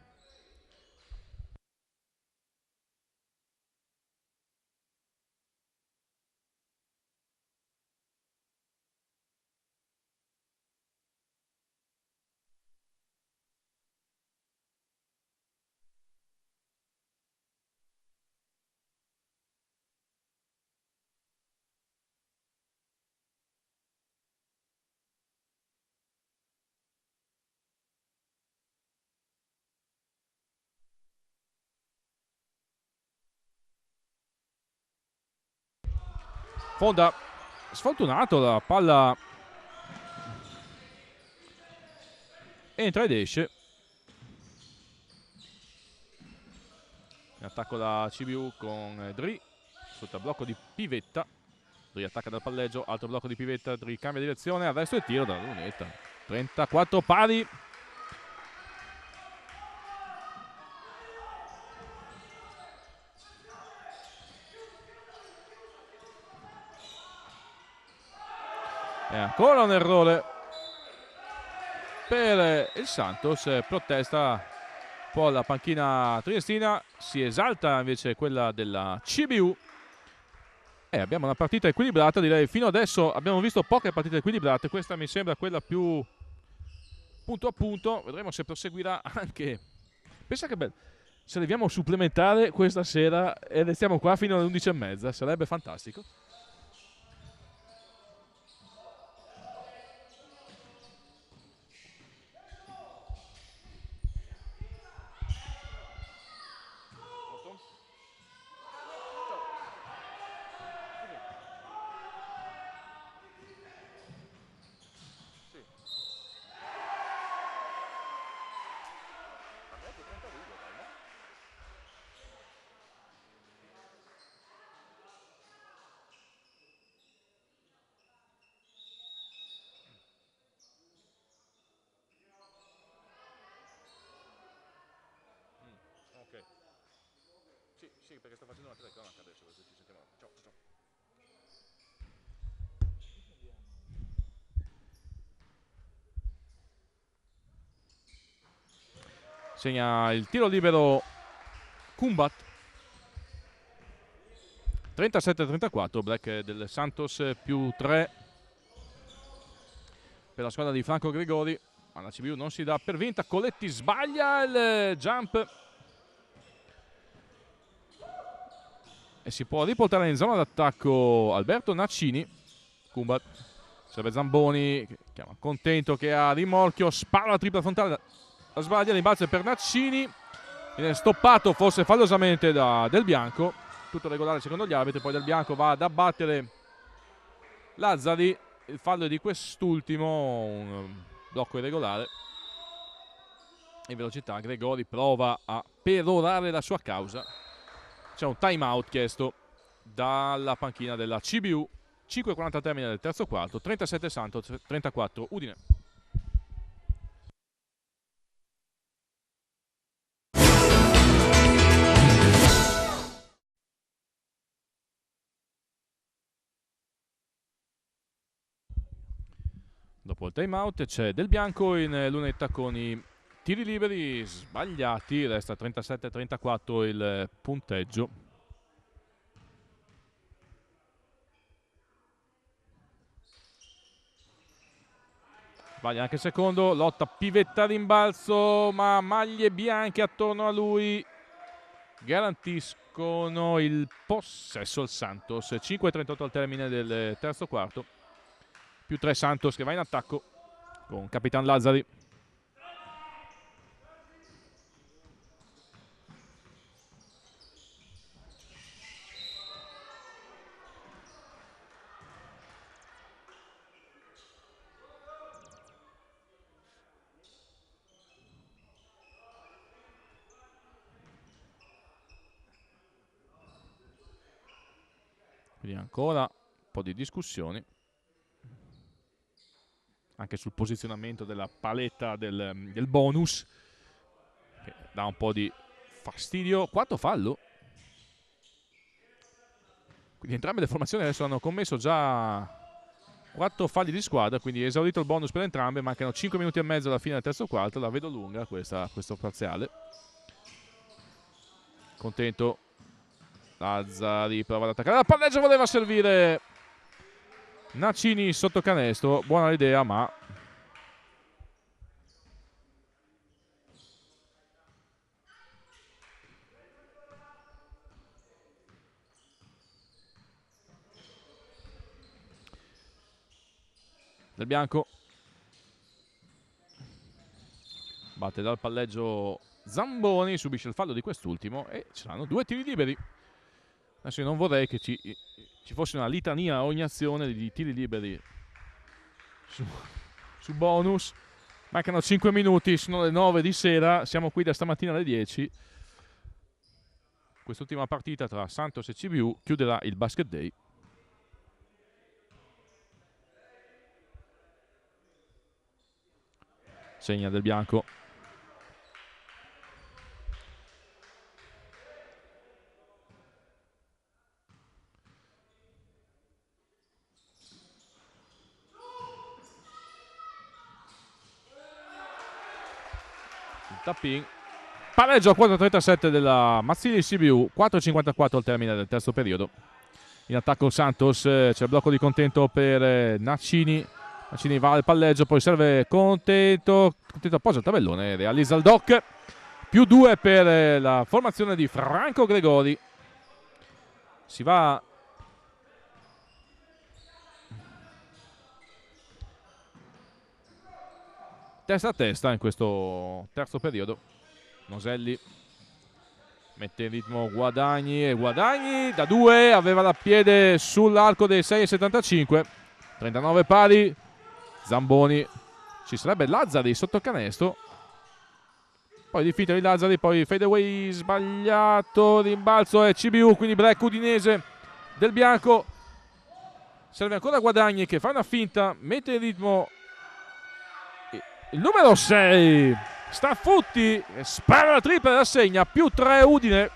Fonda sfortunato, la palla entra ed esce. In attacco la CBU con Dri sotto il blocco di Pivetta. Dri attacca dal palleggio, altro blocco di Pivetta, Dri cambia direzione, adesso il tiro dalla lunetta. 34 pari. E ancora un errore per il Santos, protesta un po' la panchina triestina, si esalta invece quella della CBU. E abbiamo una partita equilibrata, direi. Fino adesso abbiamo visto poche partite equilibrate, questa mi sembra quella più punto a punto. Vedremo se proseguirà anche. Pensa che bello, se arriviamo a supplementare questa sera e restiamo qua fino alle 11:30, sarebbe fantastico. Ok. Sì, perché sto facendo una telecronaca adesso, ci sentiamo. Ciao, ciao. Segna il tiro libero Kumbat. 37-34, break del Santos più 3 per la squadra di Franco Gregori, ma la CBU non si dà per vinta. Coletti sbaglia il jump e si può riportare in zona d'attacco Alberto Naccini. Kumbat, serve Zamboni, chiama Contento che ha rimorchio, spara la tripla frontale, la sbaglia, rimbalzo per Naccini, viene stoppato forse fallosamente da Del Bianco, tutto regolare secondo gli arbitri. Poi Del Bianco va ad abbattere Lazzari, il fallo è di quest'ultimo, un blocco irregolare. In velocità Gregori prova a perorare la sua causa. C'è un time out chiesto dalla panchina della CBU. 5:40 termine del terzo quarto, 37 Santos, 34 Udine. Dopo il time out c'è Del Bianco in lunetta con i tiri liberi sbagliati, resta 37-34 il punteggio. Sbaglia anche il secondo, lotta pivetta rimbalzo, ma maglie bianche attorno a lui garantiscono il possesso al Santos. 5:38 al termine del terzo quarto, più 3 Santos che va in attacco con Capitan Lazzari. Quindi ancora un po' di discussioni anche sul posizionamento della paletta del bonus, che dà un po' di fastidio. Quarto fallo, quindi entrambe le formazioni adesso hanno commesso già 4 falli di squadra, quindi esaurito il bonus per entrambe. Mancano 5 minuti e mezzo alla fine del terzo quarto, la vedo lunga questo parziale. Contento, Lazzari prova ad attaccare la palleggio, voleva servire Naccini sotto canestro, buona l'idea ma Del Bianco batte dal palleggio Zamboni, subisce il fallo di quest'ultimo e ce l'hanno 2 tiri liberi. Adesso io non vorrei che ci fosse una litania a ogni azione di tiri liberi su bonus. Mancano 5 minuti, sono le 9 di sera, siamo qui da stamattina alle 10. Quest'ultima partita tra Santos e CBU chiuderà il Basket Day. Segna Del Bianco. Tap-in. Pareggio a 4:37 della Mazzilli CBU, 4:54 al termine del terzo periodo. In attacco Santos, c'è il blocco di Contento per Nacini. Nacini va al palleggio, poi serve Contento. Contento appoggia il tabellone, realizza il dock. +2 per la formazione di Franco Gregori. Si va testa a testa in questo terzo periodo. Noselli mette in ritmo Guadagni e Guadagni da 2 aveva la piede sull'arco dei 6,75. 39 pari. Zamboni, ci sarebbe Lazzari sotto canestro, poi di finta di Lazzari, poi fadeaway sbagliato, rimbalzo e CBU, quindi break udinese del bianco. Serve ancora Guadagni che fa una finta, mette in ritmo il numero 6 Staffutti, spara la tripla e la segna, +3 Udine.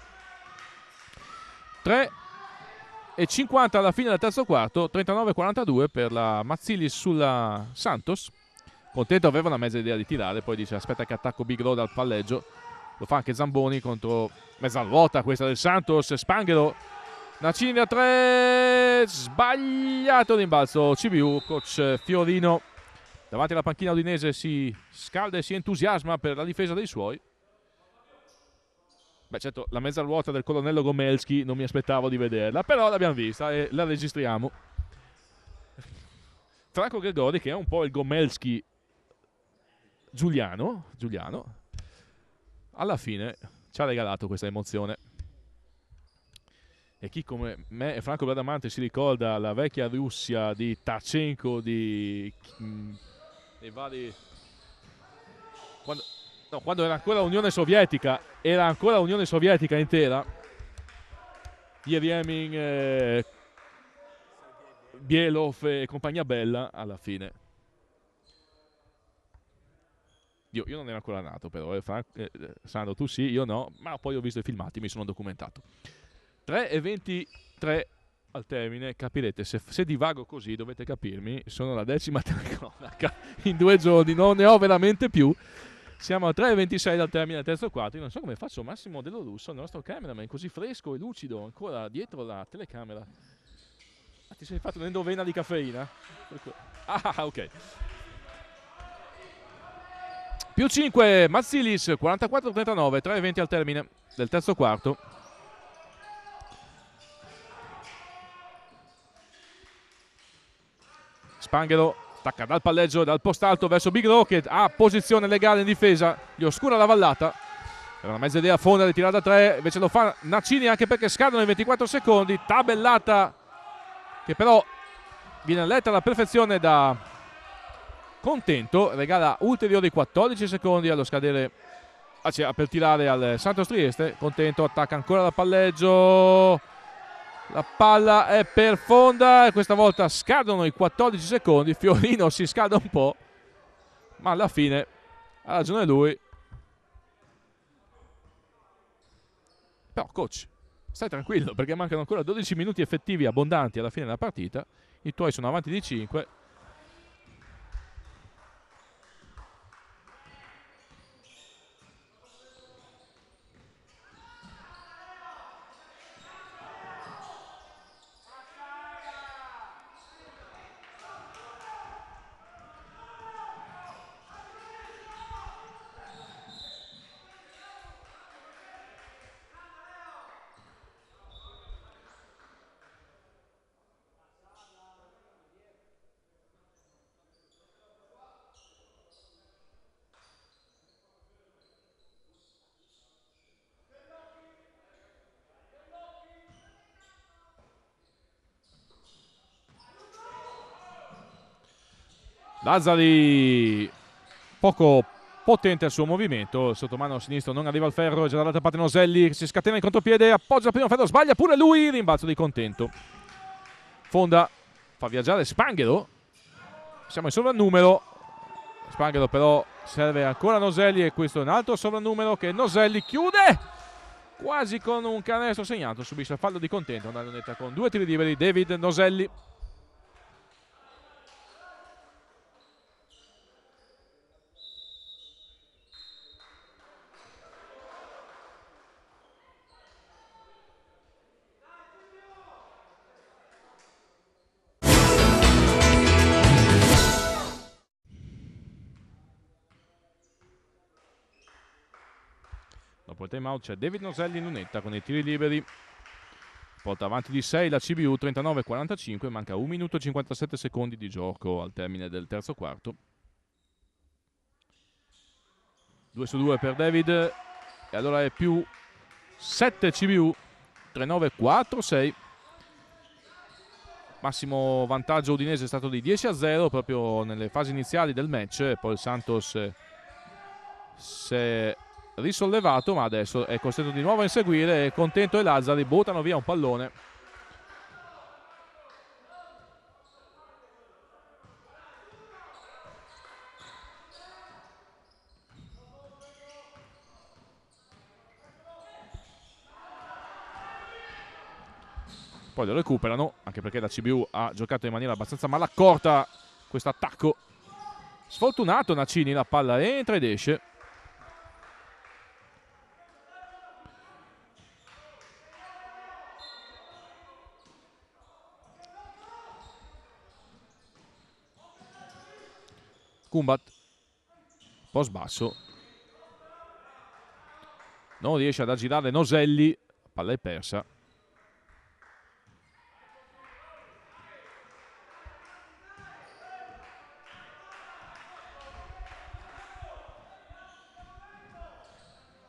3:50 alla fine del terzo quarto, 39-42 per la Mazzilli sulla Santos. Contento aveva una mezza idea di tirare, poi dice aspetta che attacco Big Road al palleggio. Lo fa anche Zamboni contro mezza ruota questa del Santos. Spanghero, Nacini da 3, sbagliato rimbalzo CBU. Coach Fiorino davanti alla panchina udinese si scalda e si entusiasma per la difesa dei suoi. Beh, certo, la mezza ruota del colonnello Gomelski non mi aspettavo di vederla, però l'abbiamo vista e la registriamo. Franco Gregori, che è un po' il Gomelski Giuliano, alla fine ci ha regalato questa emozione. E chi come me e Franco Bradamante si ricorda la vecchia Russia di Tachenko, dei vari... Quando era ancora Unione Sovietica, intera. Yeremyin, Bielov e compagnia bella, alla fine. Io non ero ancora nato, però, Sandro, tu sì, io no, ma poi ho visto i filmati, mi sono documentato. 3:23 al termine, capirete, se divago così dovete capirmi, sono la 10ª telecronaca in 2 giorni, non ne ho veramente più. Siamo a 3:26 dal termine del terzo quarto. Io non so come faccio Massimo Dello Russo, il nostro cameraman, così fresco e lucido, ancora dietro la telecamera. Ah, ti sei fatto un'endovena di caffeina? Ah, ok. +5, Mazzilis, 44-39, 3:20 al termine del terzo quarto. Spanghero attacca dal palleggio, dal post alto verso Big Rocket, ha posizione legale in difesa, gli oscura la vallata. Era una mezza idea fonda di tirare da 3, invece lo fa Nacini anche perché scadono i 24 secondi. Tabellata che però viene letta alla perfezione da Contento, regala ulteriori 14 secondi allo scadere per tirare al Santos Trieste. Contento attacca ancora dal palleggio. La palla è per Fonda e questa volta scadono i 14 secondi. Fiorino si scalda un po', ma alla fine ha ragione lui. Però coach, stai tranquillo perché mancano ancora 12 minuti effettivi abbondanti alla fine della partita. I tuoi sono avanti di 5. Lazzari poco potente al suo movimento, sottomano sinistro non arriva al ferro, è già dall'altra parte Noselli che si scatena in contropiede, appoggia il primo ferro, sbaglia pure lui, rimbalzo di Contento. Fonda fa viaggiare Spanghero, siamo in sovrannumero, Spanghero però serve ancora Noselli e questo è un altro sovrannumero che Noselli chiude quasi con un canestro segnato, subisce il fallo di Contento, una lunetta con 2 tiri liberi David Noselli. il time out c'è David Noselli in lunetta con i tiri liberi. Porta avanti di 6 la CBU, 39-45, manca 1 minuto e 57 secondi di gioco al termine del terzo quarto. 2 su 2 per David, e allora è più 7 CBU, 3-9-4-6. Massimo vantaggio udinese è stato di 10-0 proprio nelle fasi iniziali del match, poi il Santos si è risollevato, ma adesso è costretto di nuovo a inseguire. Contento e Lazzari buttano via un pallone. Poi lo recuperano, anche perché la CBU ha giocato in maniera abbastanza malaccorta questo attacco. Sfortunato Nacini, la palla entra ed esce. Kumbat, post basso, non riesce ad aggirare Noselli, la palla è persa.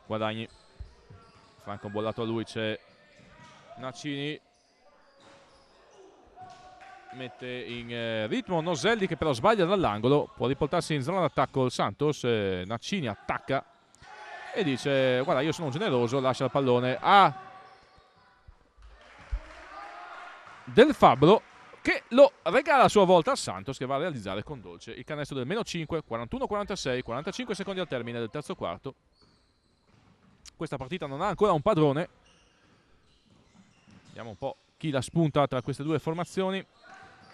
Guadagni, Franco bollato a lui, c'è Nacini, mette in ritmo Noselli che però sbaglia dall'angolo, può riportarsi in zona d'attacco il Santos. Nacini attacca e dice guarda, io sono generoso, lascia il pallone a Del Fabbro, che lo regala a sua volta al Santos, che va a realizzare con dolce il canestro del meno 5, 41-46, 45 secondi al termine del terzo quarto. Questa partita non ha ancora un padrone. Vediamo un po' chi la spunta tra queste due formazioni.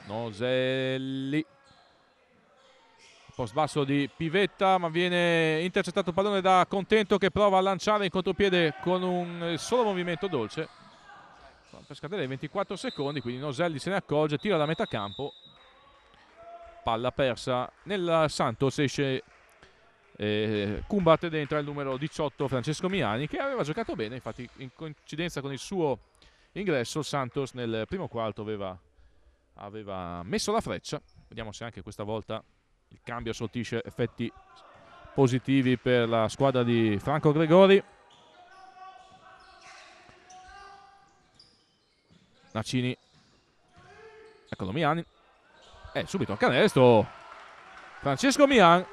Noselli, post basso di Pivetta, ma viene intercettato il pallone da Contento, che prova a lanciare in contropiede con un solo movimento dolce. Per scadere 24 secondi, quindi Noselli se ne accorge, tira da metà campo, palla persa nel Santos, esce Kumbat ed entra il numero 18 Francesco Miani, che aveva giocato bene. Infatti in coincidenza con il suo ingresso il Santos nel primo quarto aveva messo la freccia. Vediamo se anche questa volta il cambio sortisce effetti positivi per la squadra di Franco Gregori. Nacini, eccolo Miani, subito a canestro Francesco Mian,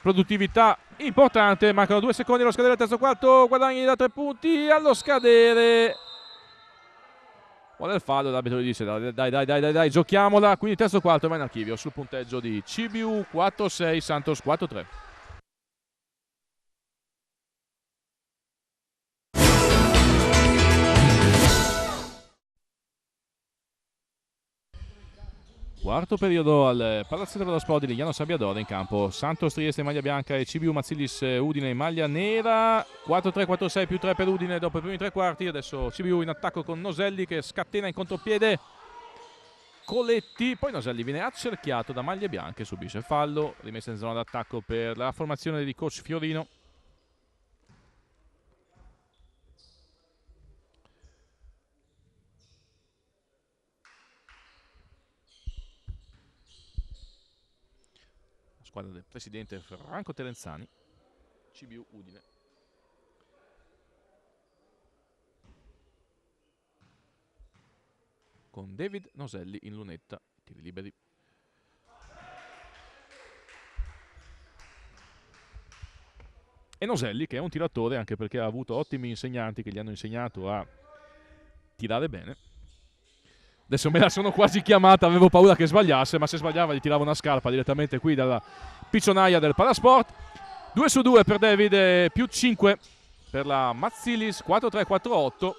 produttività importante. Mancano 2 secondi allo scadere del terzo quarto, Guadagni da 3 punti allo scadere. Vuole il fallo, l'arbitro gli dice dai, giochiamola. Quindi terzo quarto va in archivio sul punteggio di CBU 4-6, Santos 4-3. Quarto periodo al Palazzetto dello Sport di Liliano Sabbiadoro. In campo Santos Trieste in maglia bianca e CBU Mazzilis Udine in maglia nera. 4-3-4-6 più 3 per Udine dopo i primi 3 quarti. Adesso CBU in attacco con Noselli che scatena in contropiede Coletti. Poi Noselli viene accerchiato da maglie bianche, subisce fallo, rimessa in zona d'attacco per la formazione di coach Fiorino. Squadra del presidente Franco Terenzani, CBU Udine. Con David Noselli in lunetta, tiri liberi. E Noselli che è un tiratore, anche perché ha avuto ottimi insegnanti che gli hanno insegnato a tirare bene. Adesso me la sono quasi chiamata, avevo paura che sbagliasse, ma se sbagliava gli tirava una scarpa direttamente qui dalla piccionaia del Palasport. 2 su 2 per David, più 5 per la Mazzilis, 4-3-4-8.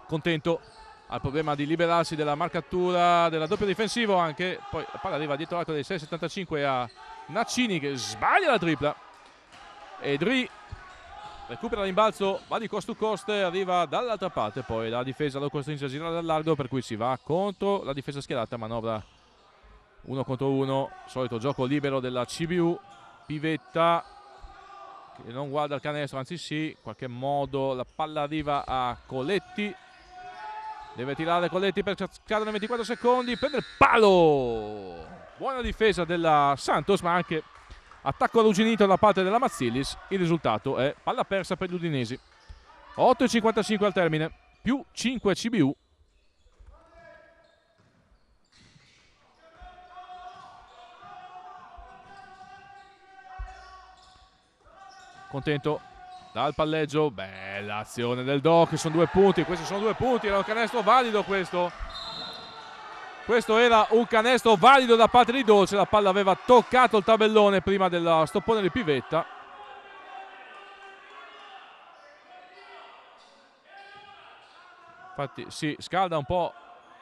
Contento, al problema di liberarsi della marcatura del doppio difensivo anche. Poi la palla arriva dietro l'arco dei 6,75 a Nacini che sbaglia la tripla. E Dri recupera l'imbalzo, va di cost to cost, arriva dall'altra parte, poi la difesa lo costringe a girare dal largo, per cui si va contro la difesa schierata, manovra 1 contro 1, solito gioco libero della CBU. Pivetta che non guarda il canestro, anzi sì, in qualche modo la palla arriva a Coletti, deve tirare Coletti per scadere nei 24 secondi, prende il palo, buona difesa della Santos ma anche attacco arrugginito da parte della Mazzilis. Il risultato è palla persa per gli udinesi. 8,55 al termine, più 5 CBU. Contento dal palleggio, bella azione del Doc, sono 2 punti, questi sono 2 punti, era un canestro valido questo. Questo era un canestro valido da parte di Dolce, la palla aveva toccato il tabellone prima del stoppone di Pivetta. Infatti si scalda un po'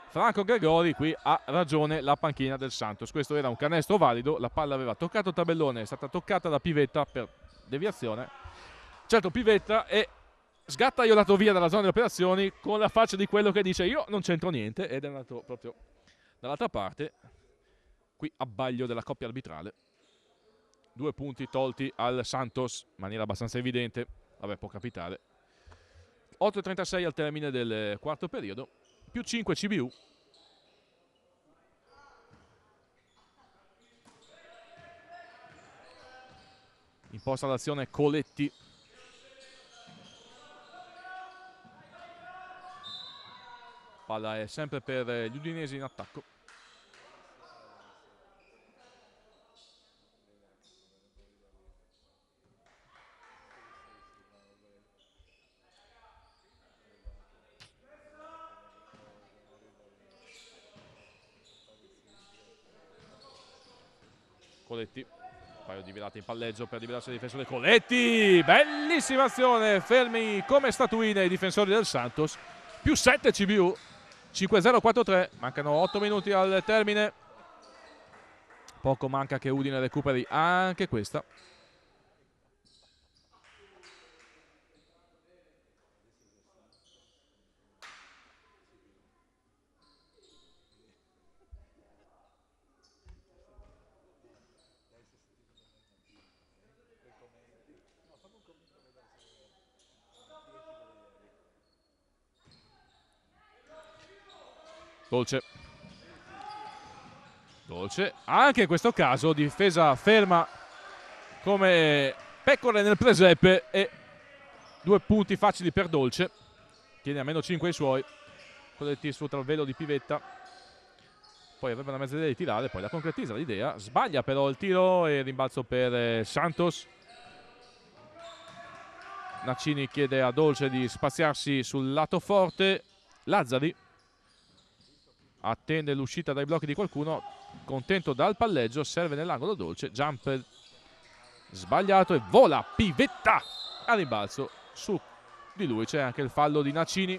Franco Gregori, qui ha ragione la panchina del Santos. Questo era un canestro valido, la palla aveva toccato il tabellone, è stata toccata da Pivetta per deviazione. Certo, Pivetta è sgattaiolato via dalla zona di operazioni con la faccia di quello che dice io non c'entro niente, ed è andato proprio dall'altra parte. Qui abbaglio della coppia arbitrale. 2 punti tolti al Santos in maniera abbastanza evidente, vabbè, può capitare. 8,36 al termine del quarto periodo, più 5 CBU. Imposta l'azione Coletti. Palla è sempre per gli udinesi in attacco. Coletti, un paio di virate in palleggio per liberarsi il difensore Coletti, bellissima azione, fermi come statuine i difensori del Santos, più 7 CBU, 5-0-4-3, mancano 8 minuti al termine, poco manca che Udine recuperi anche questa. Dolce, anche in questo caso difesa ferma come pecore nel presepe e 2 punti facili per Dolce, tiene a meno 5 i suoi. Coletti sfrutta il velo di Pivetta, poi avrebbe una mezza idea di tirare, poi la concretizza l'idea, sbaglia però il tiro e rimbalzo per Santos. Nacini chiede a Dolce di spaziarsi sul lato forte, Lazzari attende l'uscita dai blocchi di qualcuno, contento dal palleggio, serve nell'angolo Dolce, jumper sbagliato e vola Pivetta a rimbalzo. Su di lui c'è anche il fallo di Nacini.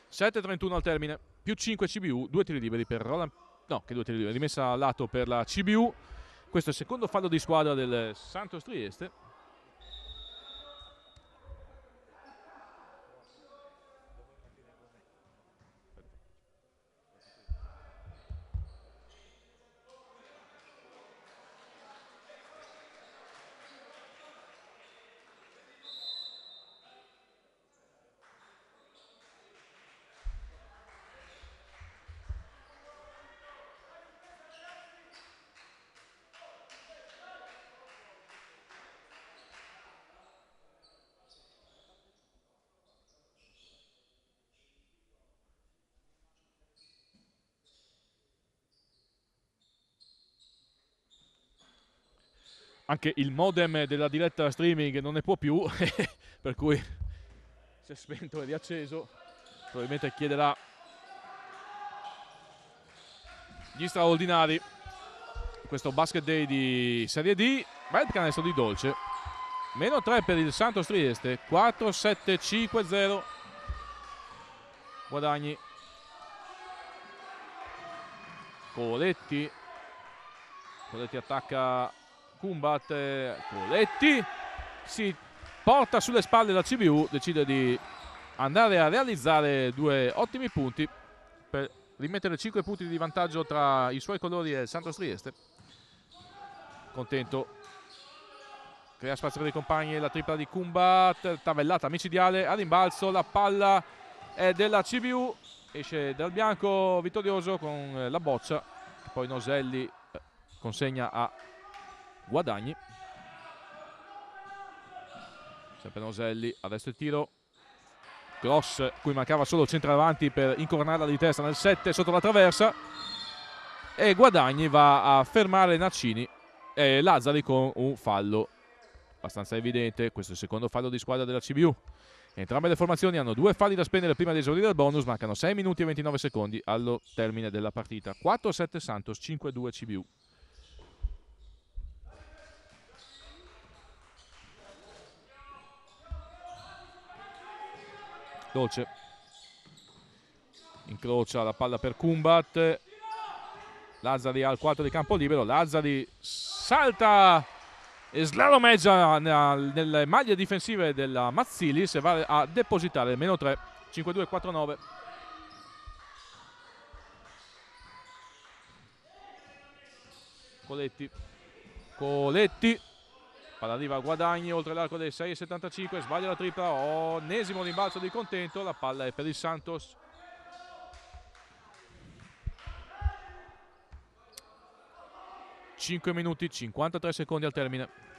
7:31 al termine, più 5 CBU, 2 tiri liberi per Roland, no, che 2 tiri liberi, rimessa a lato per la CBU. Questo è il secondo fallo di squadra del Santos Trieste. Anche il modem della diretta streaming non ne può più, per cui si è spento e riacceso. Probabilmente chiederà gli straordinari questo basket day di Serie D. Bel canestro di Dolce, meno 3 per il Santos Trieste, 4-7-5-0 guadagni. Coletti attacca Kumbat, Coletti si porta sulle spalle la CBU, decide di andare a realizzare 2 ottimi punti per rimettere 5 punti di vantaggio tra i suoi colori e il Santos Trieste. Contento crea spazio per i compagni, la tripla di Kumbat, tavellata micidiale, a rimbalzo, la palla è della CBU, esce dal bianco vittorioso con la boccia, poi Noselli consegna a Guadagni. Sempre Noselli, adesso il tiro, cross, cui mancava solo il centravanti per incornarla di testa nel 7 sotto la traversa, e Guadagni va a fermare Nacini e Lazzari con un fallo abbastanza evidente. Questo è il secondo fallo di squadra della CBU. Entrambe le formazioni hanno 2 falli da spendere prima di esaurire il bonus, mancano 6 minuti e 29 secondi allo termine della partita. 4-7 Santos, 5-2 CBU. Dolce incrocia la palla per Kumbat, Lazzari al quarto di campo libero, Lazzari salta e slalomeggia nelle maglie difensive della Mazzilis e va a depositare il meno 3, 5-2-4-9. Coletti, palla arriva a Guadagni oltre l'arco dei 6,75, sbaglia la tripla, ennesimo rimbalzo di Contento, la palla è per il Santos. Cinque minuti 53 secondi al termine.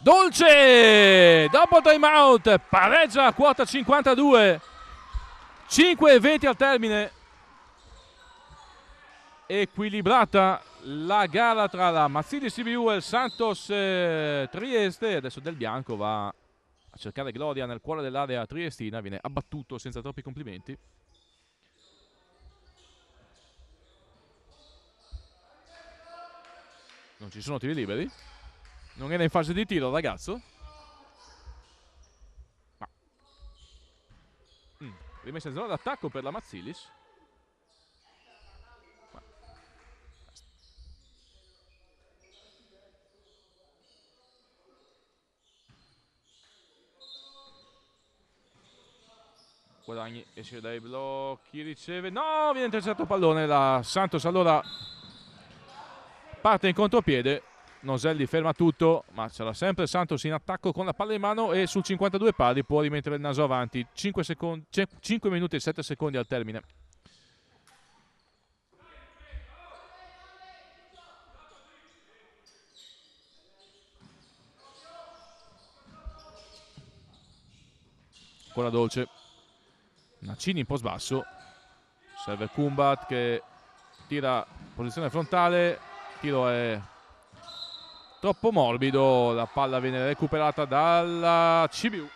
Dolce dopo timeout pareggia a quota 52, 5:20 al termine. Equilibrata la gara tra la Mazzilis CBU e il Santos Trieste. Adesso Del Bianco va a cercare gloria nel cuore dell'area triestina, viene abbattuto senza troppi complimenti. Non ci sono tiri liberi. Non era in fase di tiro, ragazzo. Ma rimessa in zona d'attacco per la Mazzilis. Guadagni esce dai blocchi, riceve, no, viene intercettato il pallone. La Santos allora parte in contropiede. Noselli ferma tutto, ma c'era sempre Santos in attacco con la palla in mano e sul 52 pari può rimettere il naso avanti. 5 minuti e 7 secondi al termine. Ancora Dolce, Nacini un po' sbasso, serve Kumbat che tira posizione frontale, il tiro è troppo morbido, la palla viene recuperata dalla CBU.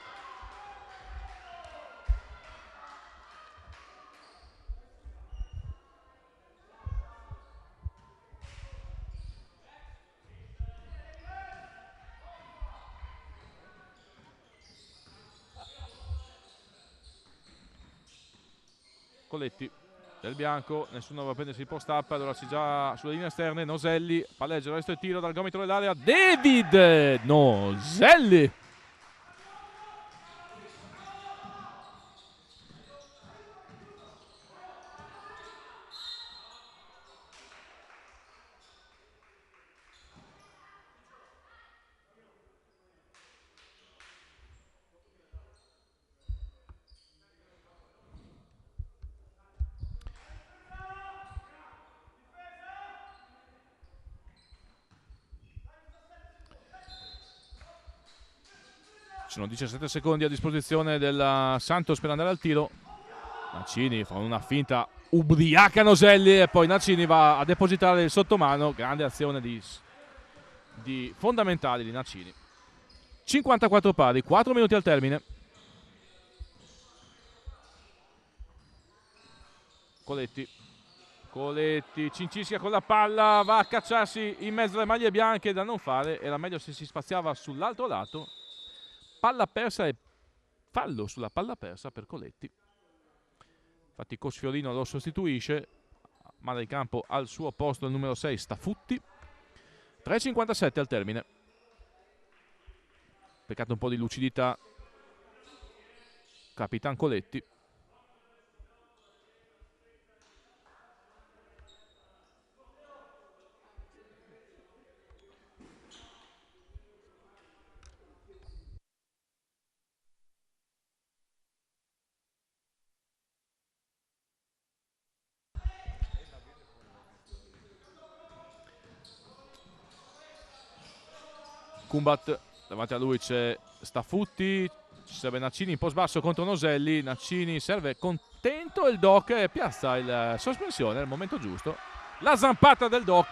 Coletti, Del Bianco, nessuno va a prendersi il post up, allora si già sulle linee esterne. Noselli, palleggio, resto il tiro dal gomitolo dell'area, David Noselli. Ci sono 17 secondi a disposizione della Santos per andare al tiro. Nacini fa una finta ubriaca Noselli e poi Nacini va a depositare il sottomano. Grande azione di fondamentali di Nacini. 54 pari, 4 minuti al termine. Coletti, Cincischia con la palla, va a cacciarsi in mezzo alle maglie bianche, da non fare, era meglio se si spaziava sull'altro lato. Palla persa e fallo sulla palla persa per Coletti. Infatti Coach Fiorino lo sostituisce, manda in campo al suo posto il numero 6 Stafutti. 3,57 al termine. Peccato un po' di lucidità Capitan Coletti. Kumbat, davanti a lui c'è Stafutti, ci serve Nacini in post basso contro Noselli. Nacini serve contento, il Doc piazza il sospensione al momento giusto. La zampata del Doc.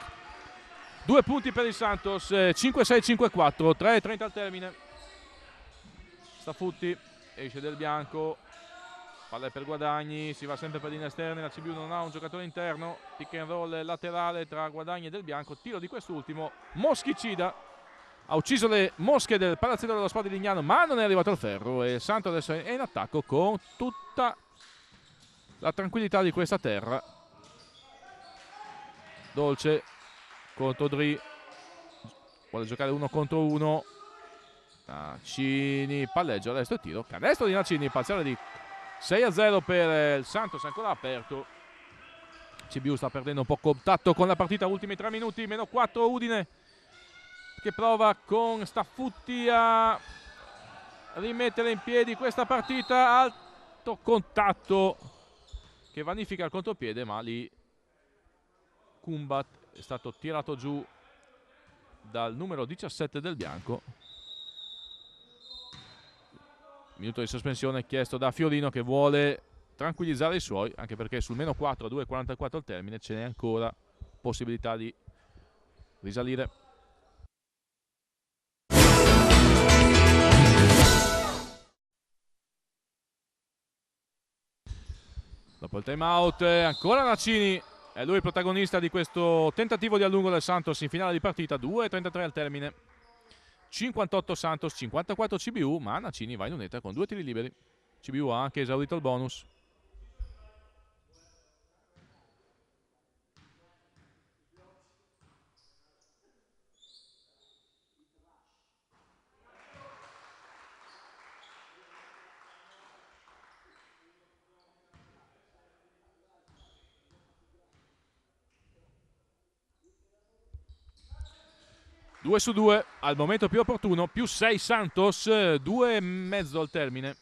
2 punti per il Santos, 5-6, 5-4, 3,30 al termine. Stafutti esce del bianco, palla per Guadagni, si va sempre per linee esterne, la CBU non ha un giocatore interno, pick and roll laterale tra Guadagni e del bianco, tiro di quest'ultimo, Moschicida. Ha ucciso le mosche del palazzetto dello sport di Lignano, ma non è arrivato al ferro e Santo adesso è in attacco con tutta la tranquillità di questa terra. Dolce contro Dri, vuole giocare 1 contro 1. Nacini, palleggio, adesso il tiro, canestro di Nacini, parziale di 6-0 per il Santos, ancora aperto. CBU sta perdendo un po' contatto con la partita, ultimi 3 minuti, meno 4 Udine, che prova con Stafutti a rimettere in piedi questa partita. Alto contatto che vanifica il contropiede, ma lì Kumbat è stato tirato giù dal numero 17 del bianco. Minuto di sospensione chiesto da Fiorino, che vuole tranquillizzare i suoi, anche perché sul meno 4 a 2,44 al termine ce n'è ancora possibilità di risalire. Dopo il time out ancora Nacini, è lui il protagonista di questo tentativo di allungo del Santos in finale di partita. 2,33 al termine, 58 Santos, 54 CBU, ma Nacini va in lunetta con 2 tiri liberi. CBU ha anche esaurito il bonus. Due su 2 al momento più opportuno, più 6 Santos, 2,5 al termine.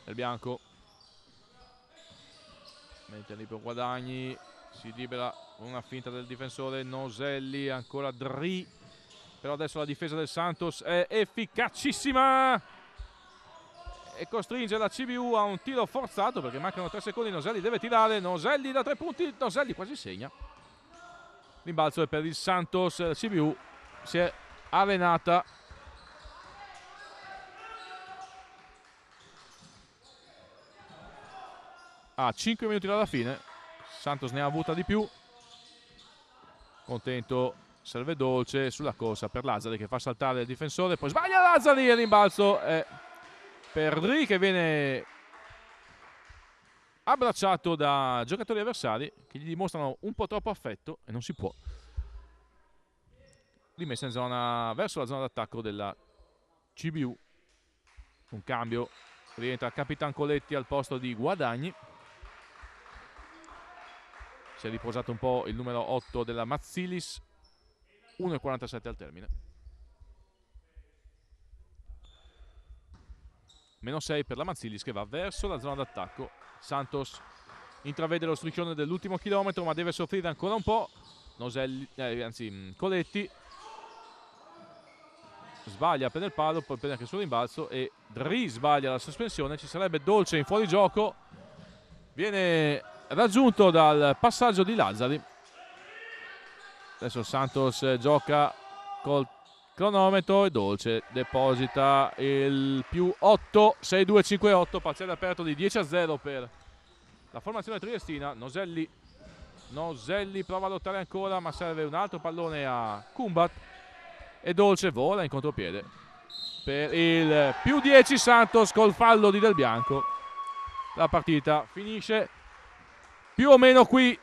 Del bianco mette lì per Guadagni, si libera con una finta del difensore Noselli, ancora Dri, però adesso la difesa del Santos è efficacissima e costringe la CBU a un tiro forzato perché mancano 3 secondi. Noselli deve tirare, Noselli da 3 punti, Noselli quasi segna. Rimbalzo è per il Santos, la CBU si è arenata. A 5 minuti dalla fine, Santos ne ha avuta di più. Contento, serve Dolce sulla corsa per Lazzari che fa saltare il difensore, poi sbaglia Lazzari, il rimbalzo è per Dri che viene abbracciato da giocatori avversari che gli dimostrano un po' troppo affetto e non si può. Rimessa in zona, verso la zona d'attacco della CBU. Un cambio, rientra Capitan Coletti al posto di Guadagni. Si è riposato un po' il numero 8 della Mazzilis. 1,47 al termine. Meno 6 per la Mazzilis che va verso la zona d'attacco. Santos intravede lo striscione dell'ultimo chilometro, ma deve soffrire ancora un po'. Coletti sbaglia per il palo, poi prende anche sul rimbalzo e Dri sbaglia la sospensione. Ci sarebbe Dolce in fuorigioco, viene raggiunto dal passaggio di Lazzari Adesso Santos gioca col cronometro e Dolce deposita il più 8, 6-2-5-8, parziale aperto di 10-0 per la formazione triestina. Noselli prova a lottare ancora, ma serve un altro pallone a Kumbat e Dolce vola in contropiede per il più 10 Santos col fallo di Del Bianco. La partita finisce più o meno qui,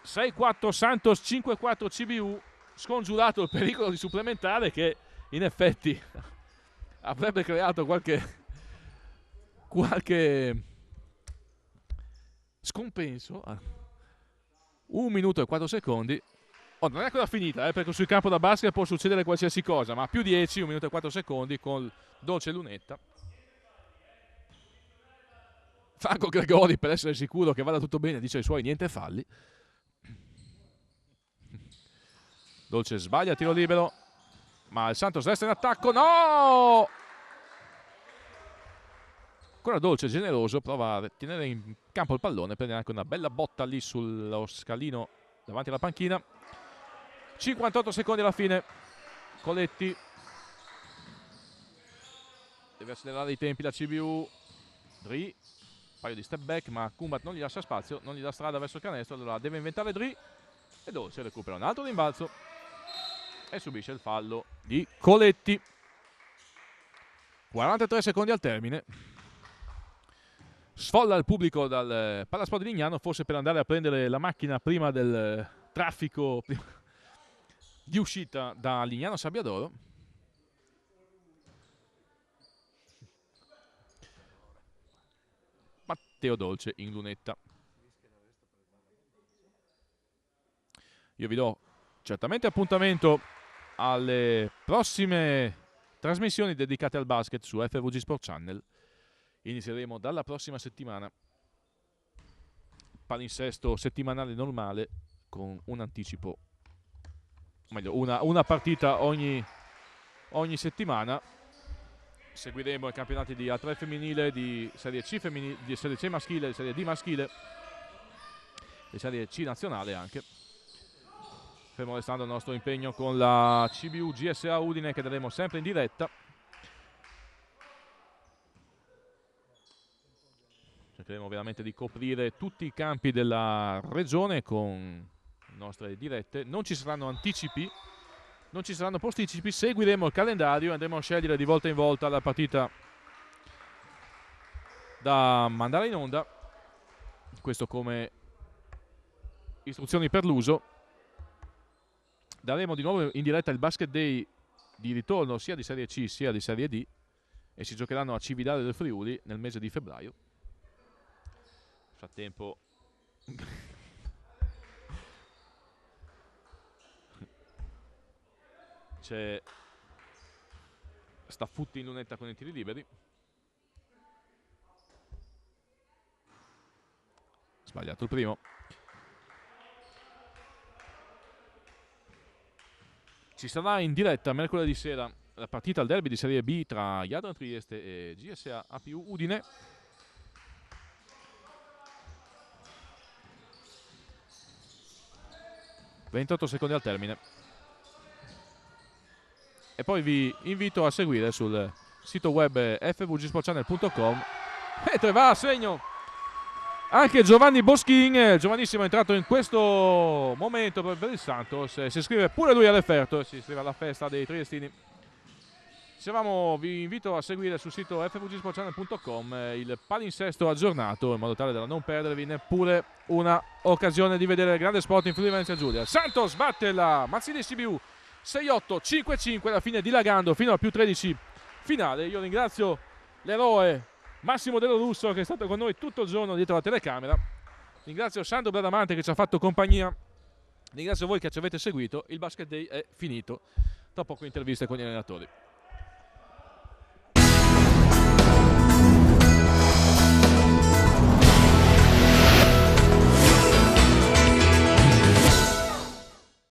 6-4 Santos, 5-4 CBU, scongiurato il pericolo di supplementare che in effetti avrebbe creato qualche scompenso. 1 minuto e 4 secondi. Oh, non è ancora finita, perché sul campo da basket può succedere qualsiasi cosa, ma più 10, 1 minuto e 4 secondi con Dolce Lunetta. Franco Gregori, per essere sicuro che vada tutto bene, dice ai suoi niente falli. Dolce sbaglia, tiro libero, ma il Santos resta in attacco. No! Ancora Dolce, generoso, prova a tenere in campo il pallone, prende anche una bella botta lì sullo scalino davanti alla panchina. 58 secondi alla fine. Coletti deve accelerare i tempi la CBU. Dri, un paio di step back, ma Kumbat non gli lascia spazio, non gli dà strada verso il canestro, allora deve inventare Dri e Dolce recupera un altro rimbalzo e subisce il fallo di Coletti. 43 secondi al termine. Sfolla il pubblico dal Palasport di Lignano, forse per andare a prendere la macchina prima del traffico di uscita da Lignano Sabbiadoro. Matteo Dolce in lunetta. Io vi do certamente appuntamento alle prossime trasmissioni dedicate al basket su FVG Sport Channel. Inizieremo dalla prossima settimana palinsesto settimanale normale con un anticipo, meglio una partita ogni settimana. Seguiremo i campionati di A3 femminile, di Serie C femminile, di Serie C maschile, di Serie D maschile, di Serie C nazionale anche. Fermo restando il nostro impegno con la CBU GSA Udine, che daremo sempre in diretta. Cercheremo veramente di coprire tutti i campi della regione con le nostre dirette. Non ci saranno anticipi, non ci saranno posticipi, seguiremo il calendario e andremo a scegliere di volta in volta la partita da mandare in onda. Questo come istruzioni per l'uso. Daremo di nuovo in diretta il Basket Day di ritorno sia di Serie C sia di Serie D e si giocheranno a Cividale del Friuli nel mese di febbraio. Nel frattempo c'è Staffutti in lunetta con i tiri liberi. Sbagliato il primo. Ci sarà in diretta mercoledì sera la partita al derby di Serie B tra Jadran Trieste e GSA APU Udine. ...28 secondi al termine. E poi vi invito a seguire sul sito web fvgsportchannel.com. Mentre va a segno anche Giovanni Boschin, giovanissimo, è entrato in questo momento per il Santos. Si iscrive pure lui all'Eferto, si iscrive alla festa dei triestini. Dicevamo, vi invito a seguire sul sito fvgsportchannel.com il palinsesto aggiornato, in modo tale da non perdervi neppure una occasione di vedere il grande sport in Friuli Venezia Giulia. Santos batte la Mazzini CBU 6-8, 5-5, alla fine dilagando fino al più 13 finale. Io ringrazio l'eroe Massimo Dello Russo, che è stato con noi tutto il giorno dietro la telecamera. Ringrazio Sandro Bradamante che ci ha fatto compagnia. Ringrazio voi che ci avete seguito. Il Basket Day è finito. Tra poco interviste con gli allenatori.